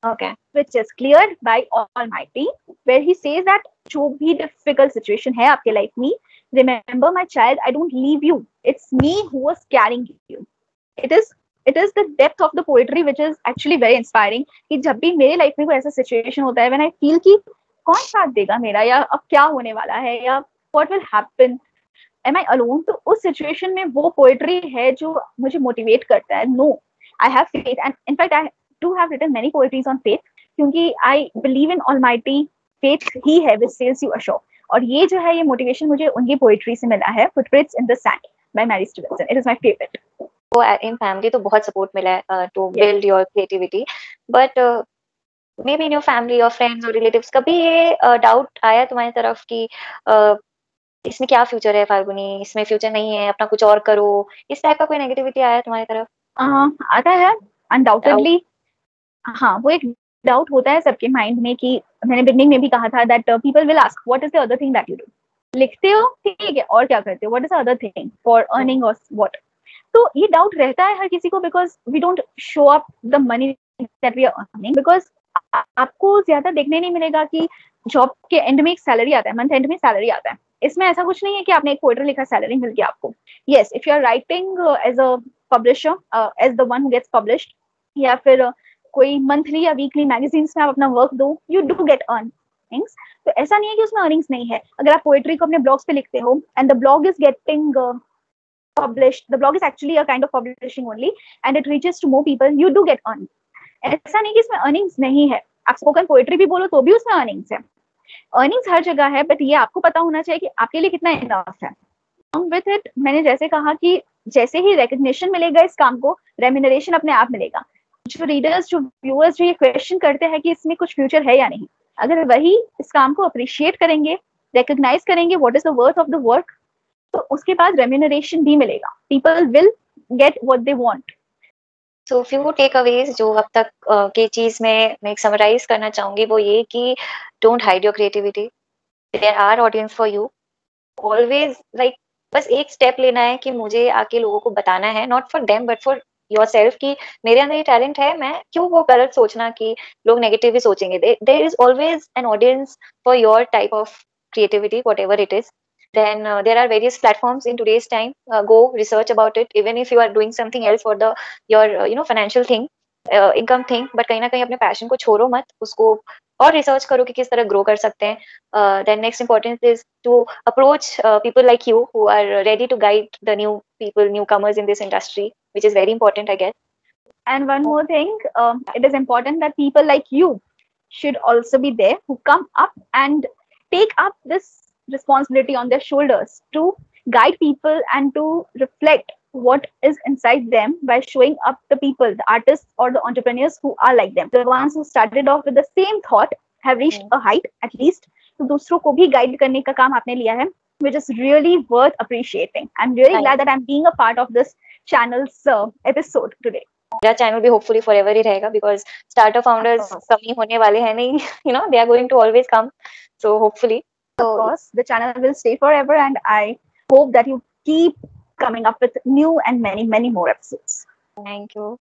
Okay. which is cleared by Almighty, where he says that जो भी difficult situation है आपके life में, remember my child, I don't leave you. It's me who was carrying you. It is the depth of the poetry which is actually very inspiring. कि जब भी मेरे life में कोई ऐसा situation होता है, when I feel कि कौन साथ देगा मेरा, या अब क्या होने वाला है, या what will happen, am I alone, तो उस situation में वो poetry है जो मुझे motivate करता है. No, I have faith, and in fact I do have written many poetries on faith, क्योंकि I believe in Almighty. Faith ही है which sails you ashore. और ये जो है, ये motivation मुझे उनकी poetry से मिला है, Footprints in the Sand by Mary Stevenson. It is my favorite. वो in family तो बहुत support मिला है to build your creativity, but maybe in your family or friends or relatives कभी ये doubt आया तुम्हारी तरफ कि इसमें क्या future है फाल्गुनी, इसमें future नहीं है, अपना कुछ और करो, इस टाइप का कोई negativity आया तुम्हारी तरफ? आता है undoubtedly. हाँ, वो एक डाउट होता है सबके माइंड में कि मैंने बिगनिंग में भी कहा था that people will ask what is the other thing that you do. लिखते हो, ठीक है, और क्या करते हो, what is the other thing for earning और व्हाट. तो ये डाउट रहता है हर किसी को, because we don't show up the money that we are earning, because आपको ज्यादा देखने नहीं मिलेगा कि जॉब के एंड में एक सैलरी आता है, मंथ एंड में सैलरी आता है. इसमें ऐसा कुछ नहीं है कि आपने एक पोएट्री लिखा, सैलरी मिल गया आपको. Yes, if you are writing as a publisher, as the one who gets published, या फिर कोई मंथली या वीकली मैगजीन्स में आप अपना वर्क दो, यू डू गेट अर्निंग्स. तो ऐसा नहीं है कि उसमें अर्निंग्स नहीं है. अगर आप पोएट्री को अपने ब्लॉग्स पे लिखते हो and the blog is getting published, the blog is actually a kind of publishing only and it reaches to more people, you do get earnings. ऐसा नहीं कि इसमें अर्निंग्स नहीं है. आप स्पोकन पोएट्री भी बोलो तो भी उसमें अर्निंग्स है. अर्निंग्स हर जगह है, बट ये आपको पता होना चाहिए कि आपके लिए कितना इनफ है. विथ इट, मैंने जैसे कहा कि जैसे ही रिकग्निशन मिलेगा इस काम को, रेम्यूनरेशन अपने आप मिलेगा. जो रीडर्स, जो व्यूअर्स जो ये क्वेश्चन करते हैं कि इसमें कुछ फ्यूचर है या नहीं, अगर वही इस काम को अप्रिशिएट करेंगे, रिकग्नाइज करेंगे what is the worth of the work, तो उसके बाद रेम्यूनरेशन भी मिलेगा. People will get what they want. So few takeaways जो अब तक की चीज में मैं समराइज करना चाहूंगी वो ये कि don't hide your creativity, there are audience for you. Always like बस एक स्टेप लेना है कि मुझे आके लोगों को बताना है, not for them but for yourself, कि मेरे अंदर ये टैलेंट है, मैं क्यों वो गलत सोचना कि लोग नेगेटिव ही सोचेंगे. There is always an audience for your type of creativity, whatever it is. Then there are various platforms in today's time. Go research about it, even if you are doing something else for the your financial thing, income thing, but कहीं ना कहीं अपने passion को छोड़ो मत, उसको और research करो कि किस तरह grow कर सकते हैं. Then next importance is to approach people like you who are ready to guide the new people, newcomers in this industry, which is very important, I guess. And one more thing, it is important that people like you should also be there, who come up and take up this responsibility on their shoulders to guide people and to reflect what is inside them by showing up the people, the artists or the entrepreneurs who are like them. The ones who started off with the same thought have reached a height at least. तो दूसरों को भी guide करने का काम आपने लिया है, which is really worth appreciating. I'm really glad that I'm being a part of this channel's episode today. मेरा चैनल भी होपफुली फॉरएवर ही रहेगा, बिकॉज स्टार्टअप फाउंडर्स कमी होने वाले हैं नहीं, they are going to always come, so hopefully. Of course, the channel will stay forever, and I hope that you keep coming up with new and many more episodes. Thank you.